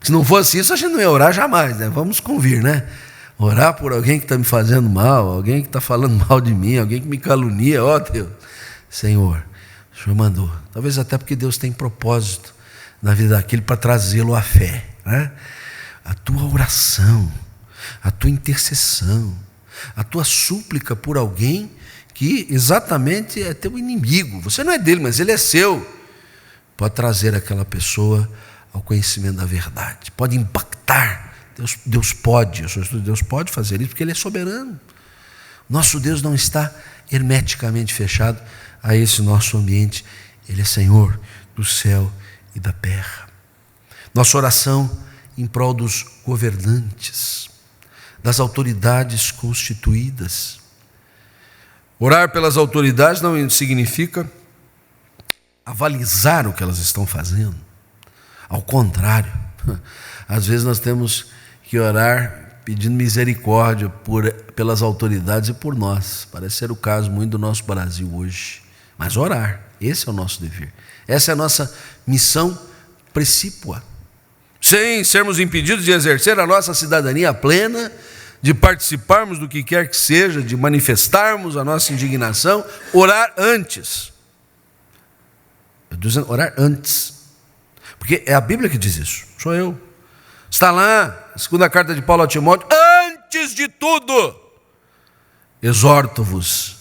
Se não fosse isso, a gente não ia orar jamais, né? Vamos convir, né? Orar por alguém que está me fazendo mal, alguém que está falando mal de mim, alguém que me calunia. Ó Deus, Senhor, o Senhor mandou. Talvez até porque Deus tem propósito na vida daquele para trazê-lo à fé, né? A tua oração, a tua intercessão, a tua súplica por alguém que exatamente é teu inimigo. Você não é dele, mas ele é seu. Pode trazer aquela pessoa ao conhecimento da verdade. Pode impactar. Deus pode fazer isso porque Ele é soberano. Nosso Deus não está hermeticamente fechado a esse nosso ambiente. Ele é Senhor do céu e da terra. Nossa oração em prol dos governantes, das autoridades constituídas. Orar pelas autoridades não significa avalizar o que elas estão fazendo. Ao contrário, às vezes nós temos que orar pedindo misericórdia pelas autoridades e por nós. Parece ser o caso muito do nosso Brasil hoje. Mas orar, esse é o nosso dever. Essa é a nossa missão precípua. Sem sermos impedidos de exercer a nossa cidadania plena, de participarmos do que quer que seja, de manifestarmos a nossa indignação, orar antes. Eu estou dizendo orar antes. Porque é a Bíblia que diz isso, sou eu. Está lá, a segunda carta de Paulo a Timóteo, antes de tudo, exorto-vos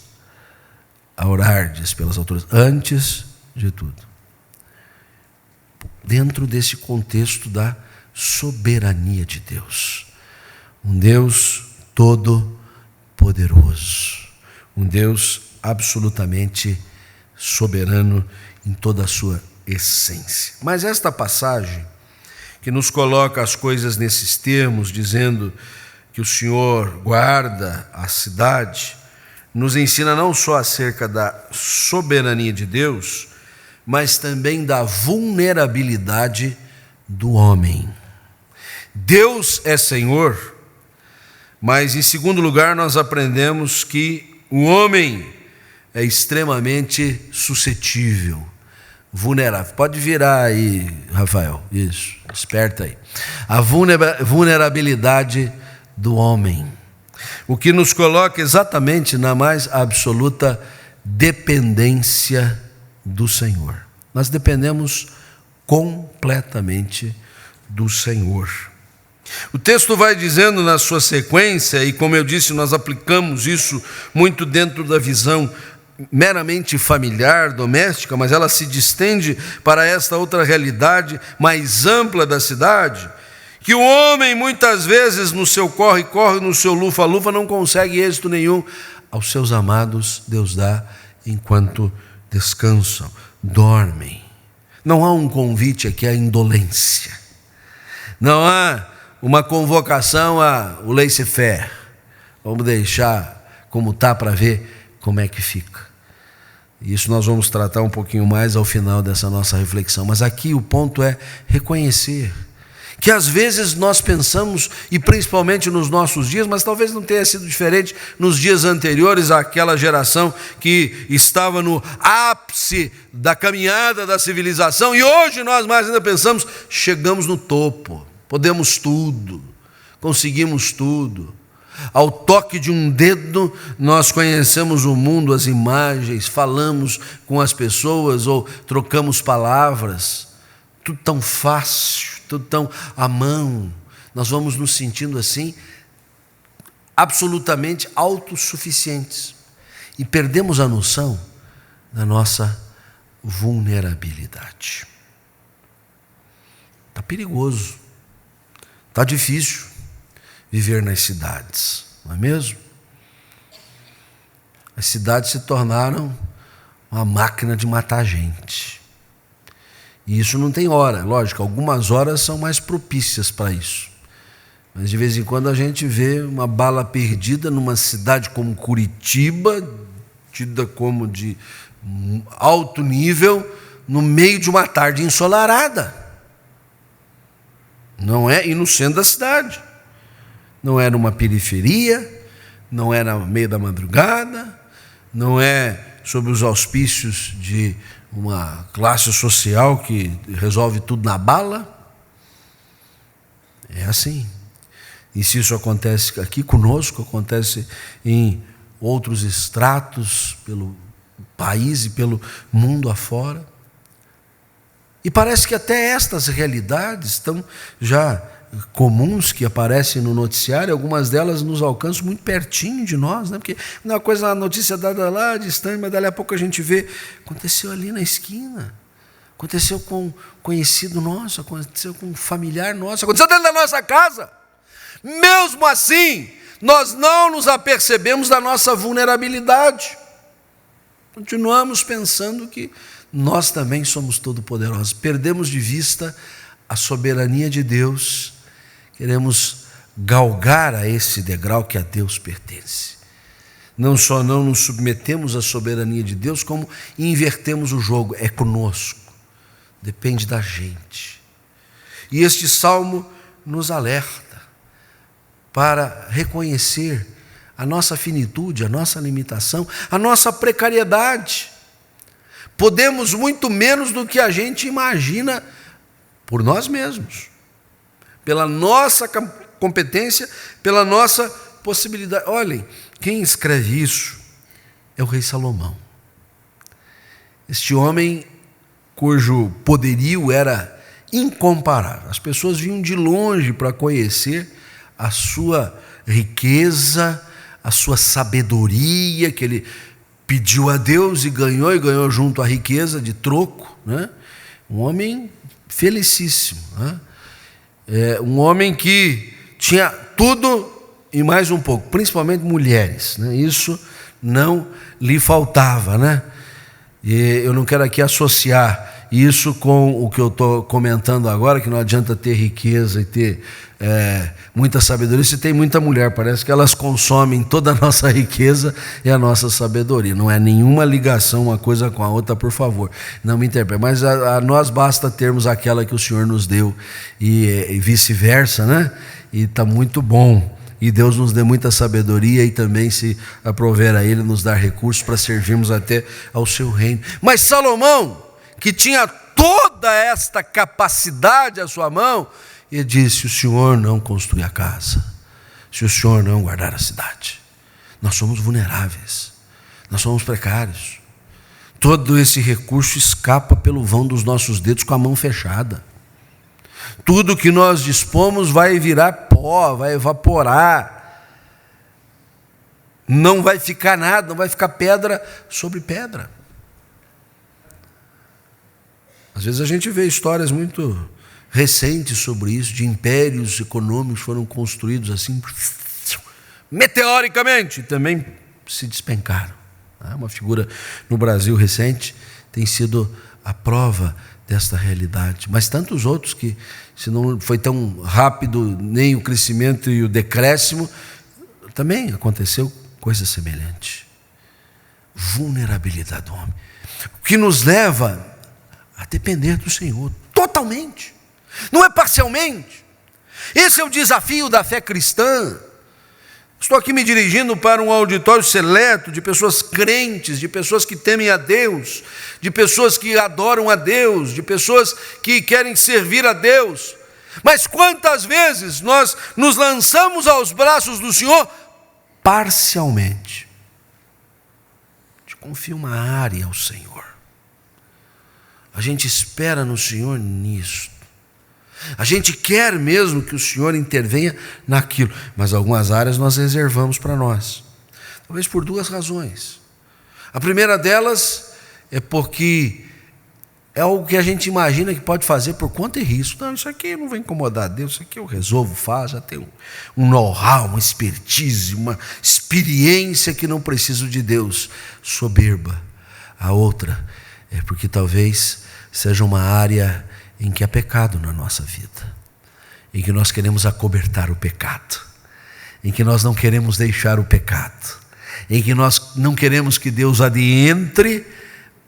a orardes pelas autoridades, antes de tudo. dentro desse contexto da soberania de Deus. Um Deus todo-poderoso, um Deus absolutamente soberano em toda a sua essência. Mas esta passagem, que nos coloca as coisas nesses termos, dizendo que o Senhor guarda a cidade, nos ensina não só acerca da soberania de Deus, mas também da vulnerabilidade do homem. Deus é Senhor, mas em segundo lugar nós aprendemos que o homem é extremamente suscetível, vulnerável. Pode virar aí, Rafael, isso, esperta aí. A vulnerabilidade do homem, o que nos coloca exatamente na mais absoluta dependência do Senhor. Nós dependemos completamente do Senhor. O texto vai dizendo na sua sequência, e como eu disse, nós aplicamos isso muito dentro da visão meramente familiar, doméstica, mas ela se distende para esta outra realidade mais ampla da cidade, que o homem muitas vezes no seu corre-corre, no seu lufa-lufa, não consegue êxito nenhum. Aos seus amados Deus dá enquanto descansam, dormem. Não há um convite aqui à indolência, não há uma convocação ao laissez-faire. Vamos deixar como está para ver como é que fica. Isso nós vamos tratar um pouquinho mais ao final dessa nossa reflexão. Mas aqui o ponto é reconhecer que às vezes nós pensamos, e principalmente nos nossos dias, mas talvez não tenha sido diferente nos dias anteriores àquela geração que estava no ápice da caminhada da civilização, e hoje nós mais ainda pensamos, chegamos no topo, podemos tudo, conseguimos tudo. Ao toque de um dedo, nós conhecemos o mundo, as imagens, falamos com as pessoas ou trocamos palavras. Tudo tão fácil, tudo tão à mão. Nós vamos nos sentindo assim, absolutamente autossuficientes. E perdemos a noção da nossa vulnerabilidade. Está perigoso, está difícil viver nas cidades, não é mesmo? As cidades se tornaram uma máquina de matar gente. E isso não tem hora, lógico, algumas horas são mais propícias para isso. Mas de vez em quando a gente vê uma bala perdida numa cidade como Curitiba, tida como de alto nível, no meio de uma tarde ensolarada. Não é? E no centro da cidade. Não é numa periferia, não é no meio da madrugada, não é sob os auspícios de uma classe social que resolve tudo na bala. É assim. E se isso acontece aqui conosco, acontece em outros estratos pelo país e pelo mundo afora. E parece que até estas realidades estão já comuns, que aparecem no noticiário, algumas delas nos alcançam muito pertinho de nós, né? Porque uma coisa, a notícia dada lá distante, mas dali a pouco a gente vê, aconteceu ali na esquina, aconteceu com um conhecido nosso, aconteceu com um familiar nosso, aconteceu dentro da nossa casa. Mesmo assim, nós não nos apercebemos da nossa vulnerabilidade. Continuamos pensando que nós também somos todo-poderosos. Perdemos de vista a soberania de Deus. Queremos galgar a esse degrau que a Deus pertence. Não só não nos submetemos à soberania de Deus, como invertemos o jogo. É conosco. Depende da gente. E este salmo nos alerta para reconhecer a nossa finitude, a nossa limitação, a nossa precariedade. Podemos muito menos do que a gente imagina por nós mesmos, pela nossa competência, pela nossa possibilidade. Olhem, quem escreve isso é o rei Salomão. Este homem cujo poderio era incomparável. As pessoas vinham de longe para conhecer a sua riqueza, a sua sabedoria, que ele pediu a Deus e ganhou junto à riqueza de troco, né? Um homem felicíssimo, né? Um homem que tinha tudo e mais um pouco, principalmente mulheres, né? Isso não lhe faltava, né? E eu não quero aqui associar isso com o que eu estou comentando agora, que não adianta ter riqueza e ter muita sabedoria. Se tem muita mulher, parece que elas consomem toda a nossa riqueza e a nossa sabedoria. Não é nenhuma ligação uma coisa com a outra, por favor, não me interprete. Mas a nós basta termos aquela que o Senhor nos deu e vice-versa, né? E está muito bom. E Deus nos dê muita sabedoria e também, se aprover a Ele, nos dar recursos para servirmos até ao seu reino. Mas Salomão, que tinha toda esta capacidade à sua mão, ele disse: se o Senhor não construir a casa, se o Senhor não guardar a cidade, nós somos vulneráveis, nós somos precários. Todo esse recurso escapa pelo vão dos nossos dedos com a mão fechada. Tudo que nós dispomos vai virar pó, vai evaporar. Não vai ficar nada, não vai ficar pedra sobre pedra. Às vezes a gente vê histórias muito recentes sobre isso, de impérios econômicos que foram construídos assim, meteoricamente, e também se despencaram. Uma figura no Brasil recente tem sido a prova desta realidade, mas tantos outros que, se não foi tão rápido nem o crescimento e o decréscimo, também aconteceu coisa semelhante. Vulnerabilidade do homem, o que nos leva a depender do Senhor totalmente, não é parcialmente. Esse é o desafio da fé cristã. Estou aqui me dirigindo para um auditório seleto de pessoas crentes, de pessoas que temem a Deus, de pessoas que adoram a Deus, de pessoas que querem servir a Deus. Mas quantas vezes nós nos lançamos aos braços do Senhor parcialmente? A gente confia uma área ao Senhor. A gente espera no Senhor nisto. A gente quer mesmo que o Senhor intervenha naquilo, mas algumas áreas nós reservamos para nós. Talvez por duas razões. A primeira delas é porque é algo que a gente imagina que pode fazer por conta e risco. Não, isso aqui não vai incomodar Deus, isso aqui eu resolvo, já tenho um know-how, uma expertise, uma experiência que não preciso de Deus. Soberba. A outra é porque talvez seja uma área em que há pecado na nossa vida, em que nós queremos acobertar o pecado, em que nós não queremos deixar o pecado, em que nós não queremos que Deus adentre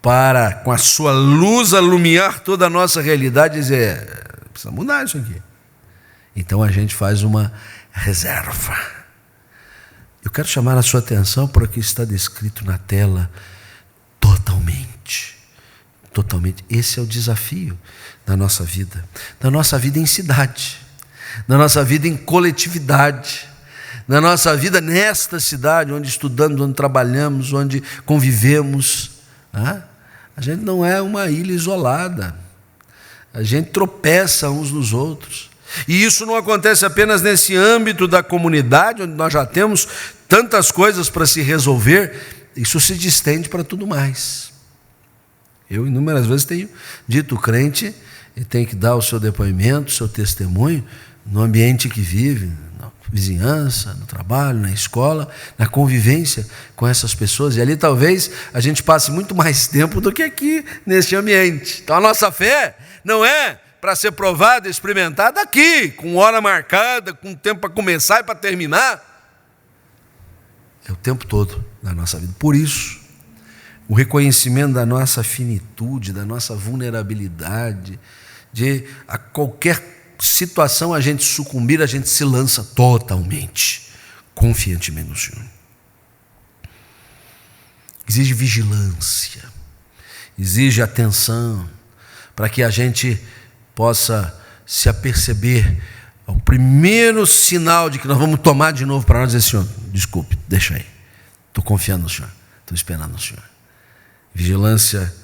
para, com a sua luz, alumiar toda a nossa realidade e dizer: precisa mudar isso aqui. Então a gente faz uma reserva. Eu quero chamar a sua atenção para o que está descrito na tela: totalmente. Totalmente. Esse é o desafio da nossa vida em cidade, da nossa vida em coletividade, da nossa vida nesta cidade, onde estudamos, onde trabalhamos, onde convivemos. A gente não é uma ilha isolada, a gente tropeça uns nos outros, e isso não acontece apenas nesse âmbito da comunidade, onde nós já temos tantas coisas para se resolver, isso se estende para tudo mais. Eu inúmeras vezes tenho dito: o crente tem que dar o seu depoimento, o seu testemunho no ambiente que vive, na vizinhança, no trabalho, na escola, na convivência com essas pessoas. E ali talvez a gente passe muito mais tempo do que aqui neste ambiente. Então a nossa fé não é para ser provada, experimentada aqui, com hora marcada, com tempo para começar e para terminar. É o tempo todo na nossa vida. Por isso, o reconhecimento da nossa finitude, da nossa vulnerabilidade, de a qualquer situação a gente sucumbir, a gente se lança totalmente, confiantemente no Senhor. Exige vigilância, exige atenção, para que a gente possa se aperceber ao primeiro sinal de que nós vamos tomar de novo para nós dizer: Senhor, desculpe, deixa aí, estou confiando no Senhor, estou esperando no Senhor. Vigilância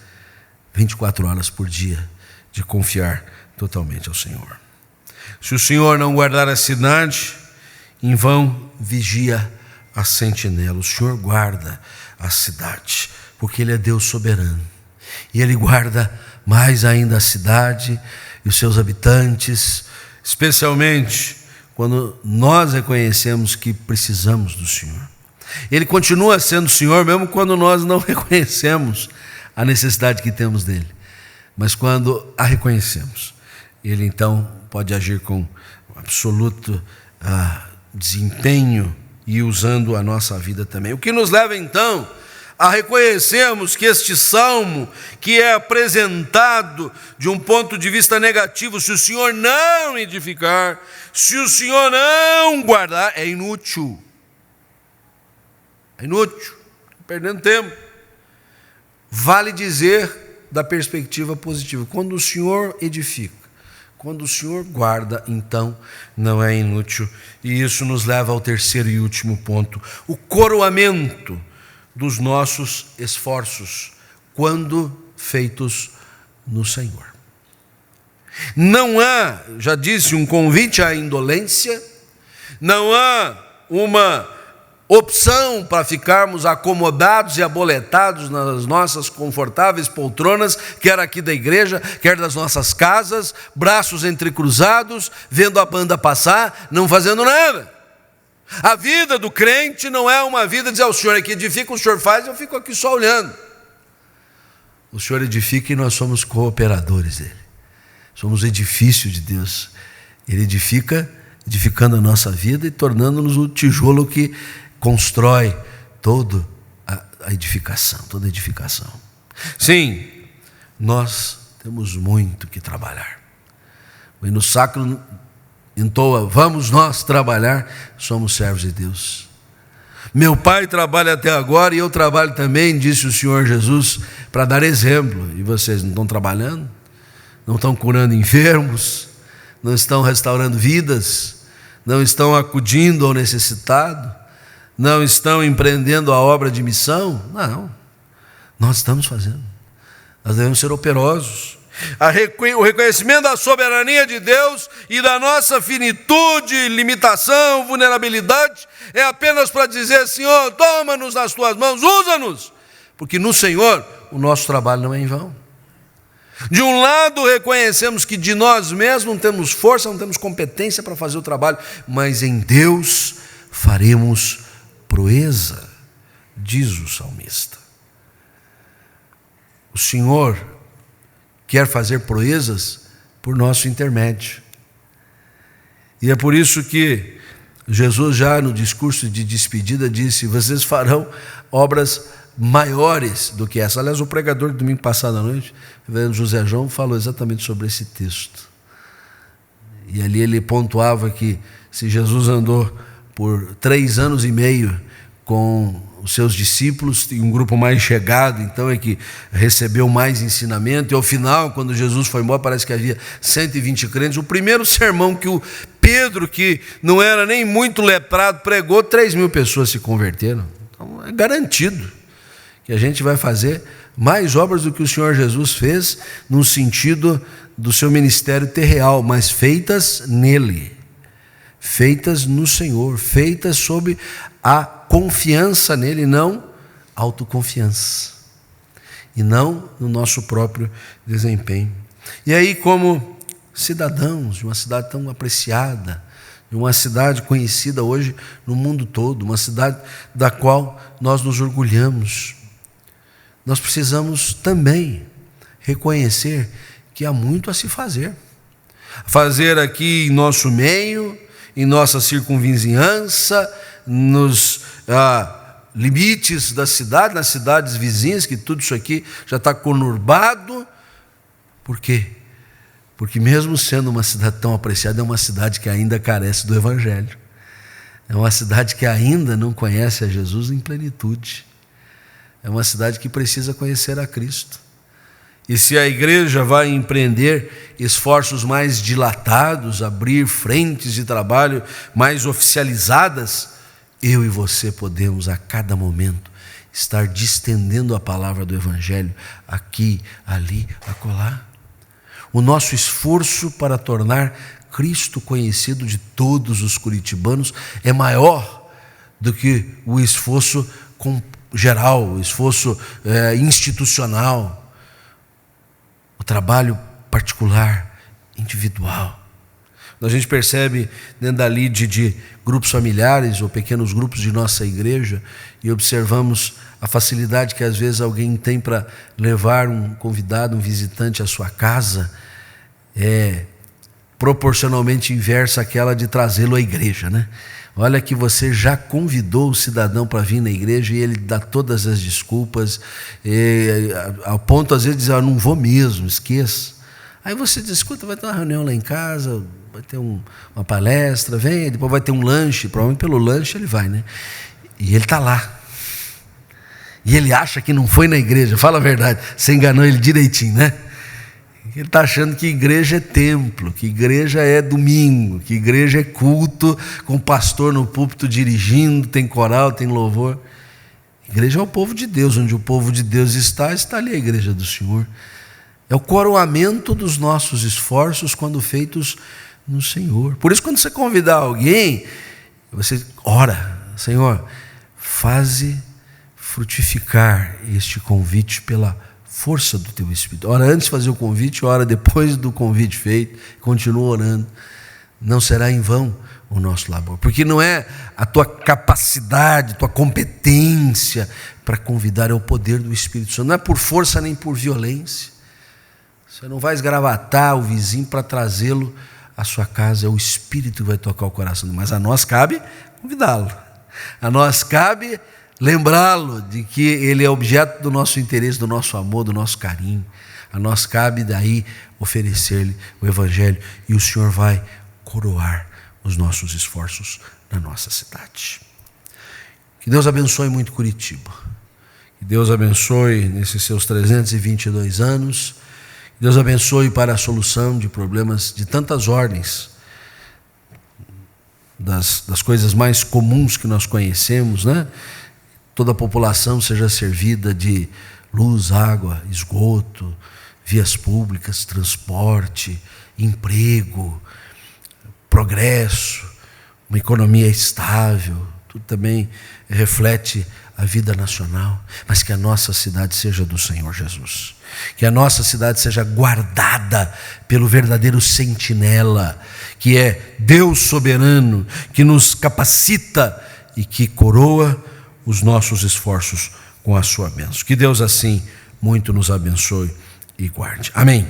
24 horas por dia, de confiar totalmente ao Senhor. Se o Senhor não guardar a cidade, em vão vigia a sentinela. O Senhor guarda a cidade, porque Ele é Deus soberano. E Ele guarda mais ainda a cidade, e os seus habitantes, especialmente quando nós reconhecemos que precisamos do Senhor. Ele continua sendo o Senhor mesmo quando nós não reconhecemos a necessidade que temos dele. Mas quando a reconhecemos, ele então pode agir com absoluto desempenho e usando a nossa vida também. O que nos leva então a reconhecermos que este salmo, que é apresentado de um ponto de vista negativo, se o Senhor não edificar, se o Senhor não guardar, é inútil. É inútil, perdendo tempo. Vale dizer da perspectiva positiva, quando o Senhor edifica, quando o Senhor guarda, então não é inútil. E isso nos leva ao terceiro e último ponto, o coroamento dos nossos esforços, quando feitos no Senhor. Não há, já disse, um convite à indolência, não há uma opção para ficarmos acomodados e aboletados nas nossas confortáveis poltronas, quer aqui da igreja, quer das nossas casas, braços entrecruzados, vendo a banda passar, não fazendo nada. A vida do crente não é uma vida de dizer ao Senhor, que edifica, o Senhor faz, eu fico aqui só olhando. O Senhor edifica e nós somos cooperadores dele. Somos edifício de Deus. Ele edifica, edificando a nossa vida e tornando-nos o tijolo que constrói toda a edificação, toda a edificação. Sim, nós temos muito que trabalhar. O hino sacro entoa, vamos nós trabalhar, somos servos de Deus. Meu pai trabalha até agora e eu trabalho também, disse o Senhor Jesus, para dar exemplo. E vocês não estão trabalhando? Não estão curando enfermos? Não estão restaurando vidas? Não estão acudindo ao necessitado? Não estão empreendendo a obra de missão? Não, nós estamos fazendo. Nós devemos ser operosos. O reconhecimento da soberania de Deus e da nossa finitude, limitação, vulnerabilidade, é apenas para dizer, Senhor, toma-nos nas tuas mãos, usa-nos, porque no Senhor o nosso trabalho não é em vão. De um lado reconhecemos que de nós mesmos não temos força, não temos competência para fazer o trabalho, mas em Deus faremos proeza, diz o salmista. O Senhor quer fazer proezas por nosso intermédio. E é por isso que Jesus, já no discurso de despedida, disse, vocês farão obras maiores do que essa. Aliás, o pregador do domingo passado à noite, o reverendo José João, falou exatamente sobre esse texto. E ali ele pontuava que se Jesus andou por 3 anos e meio com os seus discípulos, e um grupo mais chegado, então é que recebeu mais ensinamento, e ao final, quando Jesus foi embora, parece que havia 120 crentes. O primeiro sermão que o Pedro, que não era nem muito letrado, pregou, 3.000 pessoas se converteram. Então é garantido que a gente vai fazer mais obras do que o Senhor Jesus fez, no sentido do seu ministério terreal, mas feitas nele, feitas no Senhor, feitas sob a confiança nele, não autoconfiança, e não no nosso próprio desempenho. E aí, como cidadãos de uma cidade tão apreciada, de uma cidade conhecida hoje no mundo todo, uma cidade da qual nós nos orgulhamos, nós precisamos também reconhecer que há muito a se fazer. Fazer aqui em nosso meio, em nossa circunvizinhança, nos limites da cidade, nas cidades vizinhas, que tudo isso aqui já está conurbado. Por quê? Porque mesmo sendo uma cidade tão apreciada, é uma cidade que ainda carece do Evangelho. É uma cidade que ainda não conhece a Jesus em plenitude. É uma cidade que precisa conhecer a Cristo. E se a igreja vai empreender esforços mais dilatados, abrir frentes de trabalho mais oficializadas, eu e você podemos a cada momento estar distendendo a palavra do Evangelho aqui, ali, acolá. O nosso esforço para tornar Cristo conhecido de todos os curitibanos é maior do que o esforço geral, o esforço institucional, o trabalho particular, individual. A gente percebe dentro da lide de grupos familiares ou pequenos grupos de nossa igreja e observamos a facilidade que às vezes alguém tem para levar um convidado, um visitante à sua casa, é proporcionalmente inversa àquela de trazê-lo à igreja, né? Olha que você já convidou o cidadão para vir na igreja e ele dá todas as desculpas, ao ponto às vezes de dizer, não vou mesmo, esqueça. Aí você diz, escuta, vai ter uma reunião lá em casa, vai ter uma palestra, vem, depois vai ter um lanche, provavelmente pelo lanche ele vai, né? E ele está lá. E ele acha que não foi na igreja, fala a verdade, você enganou ele direitinho, né? Ele está achando que igreja é templo, que igreja é domingo, que igreja é culto, com o pastor no púlpito dirigindo, tem coral, tem louvor. Igreja é o povo de Deus, onde o povo de Deus está ali a igreja do Senhor. É o coroamento dos nossos esforços quando feitos no Senhor. Por isso, quando você convidar alguém, você ora, Senhor, faze frutificar este convite pela força do teu Espírito. Ora antes de fazer o convite, ora depois do convite feito, continua orando. Não será em vão o nosso labor, porque não é a tua capacidade, tua competência para convidar, é o poder do Espírito Santo. Não é por força nem por violência. Você não vai esgravatar o vizinho para trazê-lo à sua casa, é o Espírito que vai tocar o coração dele. Mas a nós cabe convidá-lo, a nós cabe lembrá-lo de que ele é objeto do nosso interesse, do nosso amor, do nosso carinho. A nós cabe daí oferecer-lhe o Evangelho e o Senhor vai coroar os nossos esforços na nossa cidade. Que Deus abençoe muito Curitiba. Que Deus abençoe nesses seus 322 anos. Que Deus abençoe para a solução de problemas de tantas ordens, das coisas mais comuns que nós conhecemos, né? Toda a população seja servida de luz, água, esgoto, vias públicas, transporte, emprego, progresso, uma economia estável. Tudo também reflete a vida nacional, mas que a nossa cidade seja do Senhor Jesus. Que a nossa cidade seja guardada pelo verdadeiro sentinela, que é Deus soberano, que nos capacita e que coroa os nossos esforços com a sua bênção. Que Deus assim muito nos abençoe e guarde. Amém.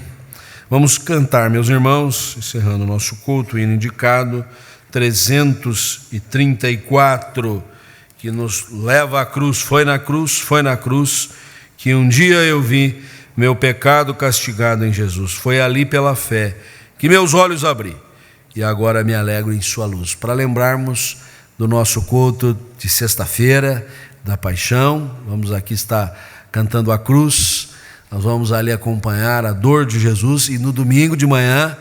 Vamos cantar, meus irmãos, encerrando o nosso culto, o hino indicado 334, que nos leva à cruz. Foi na cruz, que um dia eu vi meu pecado castigado em Jesus. Foi ali pela fé que meus olhos abri e agora me alegro em sua luz. Para lembrarmos do nosso culto de sexta-feira, da paixão, vamos aqui estar cantando a cruz, nós vamos ali acompanhar a dor de Jesus e no domingo de manhã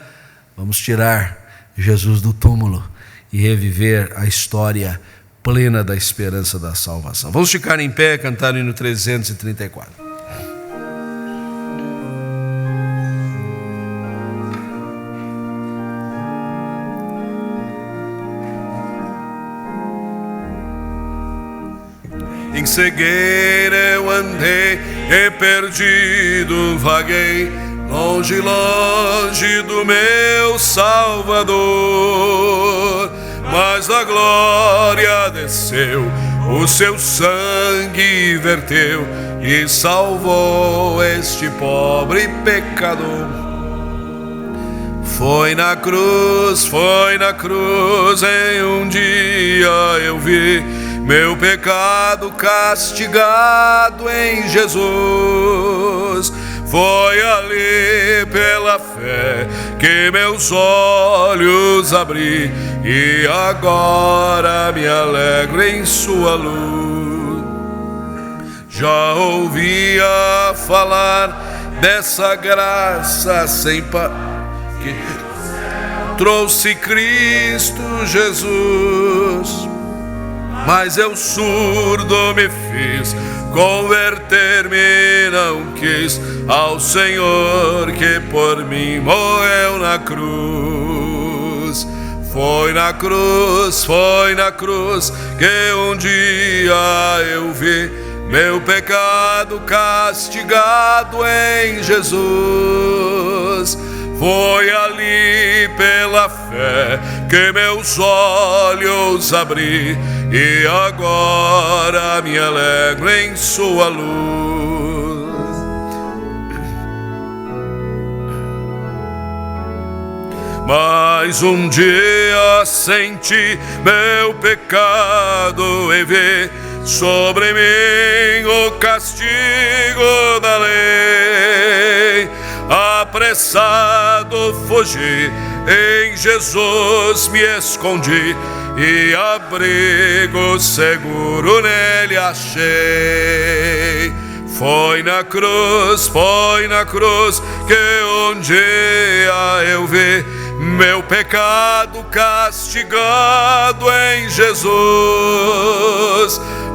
vamos tirar Jesus do túmulo e reviver a história plena da esperança da salvação. Vamos ficar em pé, cantar o hino 334. Em cegueira eu andei e perdido vaguei, longe, longe do meu Salvador. Mas a glória desceu, o seu sangue verteu e salvou este pobre pecador. Foi na cruz, em um dia eu vi meu pecado castigado em Jesus. Foi ali pela fé que meus olhos abri e agora me alegro em sua luz. Já ouvia falar dessa graça sem que trouxe Cristo Jesus, mas eu surdo me fiz, converter-me não quis ao Senhor que por mim morreu na cruz. Foi na cruz que um dia eu vi meu pecado castigado em Jesus. Foi ali pela fé que meus olhos abri, e agora me alegro em sua luz. Mas um dia senti meu pecado e vi sobre mim o castigo da lei. Apressado fugi, em Jesus me escondi, e abrigo seguro nele achei. Foi na cruz que um dia eu vi meu pecado castigado em Jesus.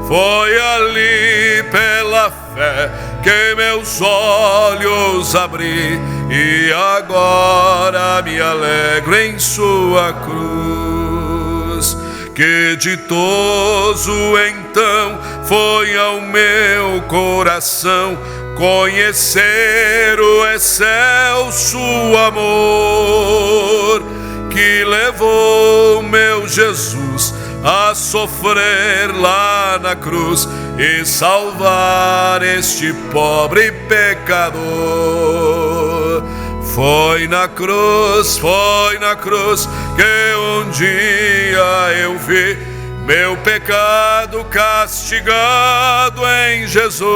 Foi ali pela fé que meus olhos abri, e agora me alegro em sua cruz. Que ditoso então foi ao meu coração conhecer o excelso amor que levou meu Jesus a sofrer lá na cruz e salvar este pobre pecador. Foi na cruz que um dia eu vi meu pecado castigado em Jesus.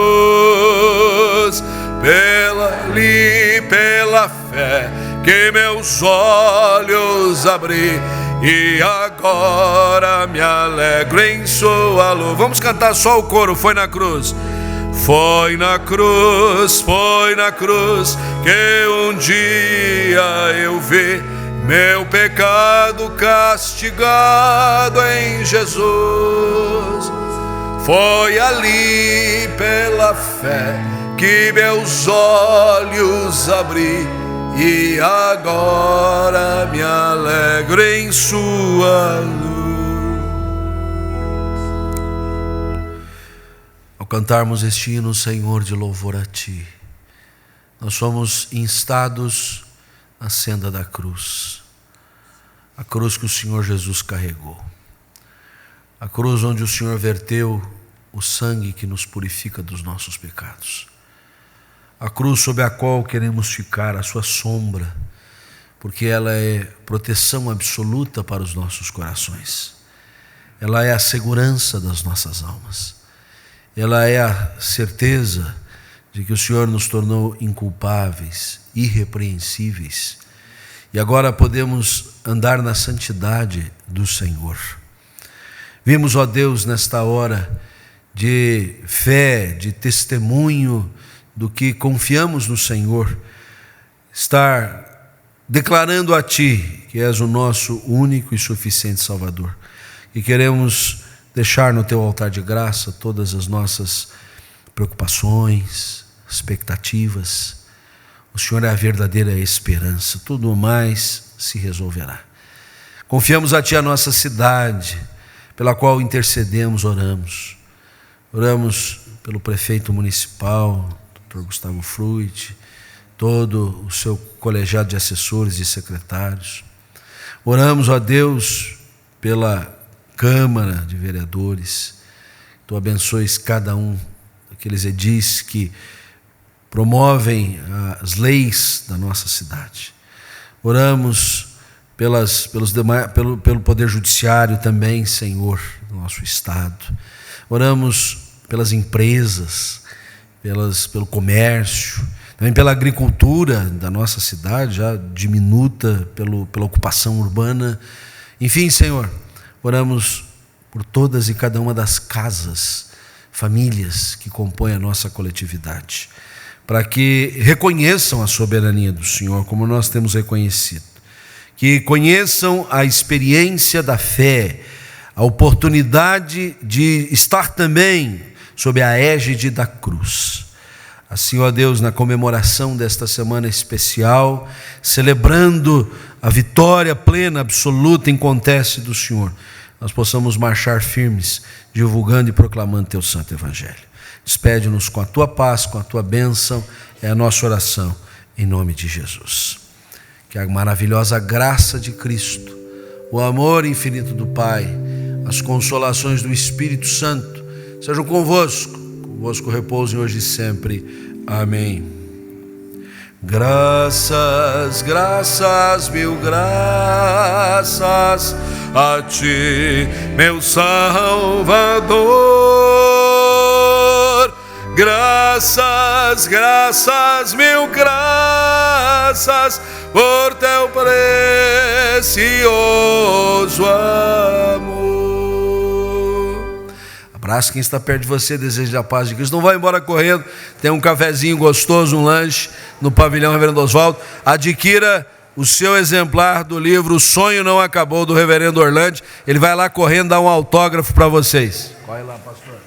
Pela fé que meus olhos abri, e agora me alegro em sua luz. Vamos cantar só o coro. Foi na cruz. Foi na cruz que um dia eu vi meu pecado castigado em Jesus. Foi ali pela fé que meus olhos abri, e agora me alegro em sua luz. Ao cantarmos este hino, Senhor, de louvor a Ti, nós somos instados na senda da cruz, a cruz que o Senhor Jesus carregou, a cruz onde o Senhor verteu o sangue que nos purifica dos nossos pecados, a cruz sob a qual queremos ficar, a sua sombra, porque ela é proteção absoluta para os nossos corações, ela é a segurança das nossas almas, ela é a certeza de que o Senhor nos tornou inculpáveis, irrepreensíveis, e agora podemos andar na santidade do Senhor. Vimos, ó Deus, nesta hora de fé, de testemunho do que confiamos no Senhor, estar declarando a Ti que és o nosso único e suficiente Salvador, e queremos deixar no Teu altar de graça todas as nossas preocupações, expectativas. O Senhor é a verdadeira esperança, tudo mais se resolverá. Confiamos a Ti a nossa cidade, pela qual intercedemos, oramos pelo prefeito municipal, Dr. Gustavo Fruit, todo o seu colegiado de assessores e secretários. Oramos, ó Deus, pela Câmara de Vereadores. Tu abençoes cada um daqueles edis que promovem as leis da nossa cidade. Oramos pelo Poder Judiciário também, Senhor, do nosso Estado. Oramos pelas empresas, pelo comércio, também pela agricultura da nossa cidade, já diminuta pela ocupação urbana. Enfim, Senhor, oramos por todas e cada uma das casas, famílias que compõem a nossa coletividade, para que reconheçam a soberania do Senhor, como nós temos reconhecido, que conheçam a experiência da fé, a oportunidade de estar também sob a égide da cruz. Assim, ó Deus, na comemoração desta semana especial, celebrando a vitória plena, absoluta, inconteste do Senhor, nós possamos marchar firmes, divulgando e proclamando Teu santo Evangelho. Despede-nos com a Tua paz, com a Tua bênção, é a nossa oração, em nome de Jesus. Que a maravilhosa graça de Cristo, o amor infinito do Pai, as consolações do Espírito Santo sejam convosco repousem hoje e sempre. Amém. Graças, mil graças a ti, meu Salvador. Graças, mil graças por teu precioso amor. Abraça quem está perto de você, desejo a paz de Cristo. Não vai embora correndo, tem um cafezinho gostoso, um lanche no pavilhão Reverendo Oswaldo. Adquira o seu exemplar do livro O Sonho Não Acabou, do Reverendo Orlando. Ele vai lá correndo dar um autógrafo para vocês. Corre lá, pastor.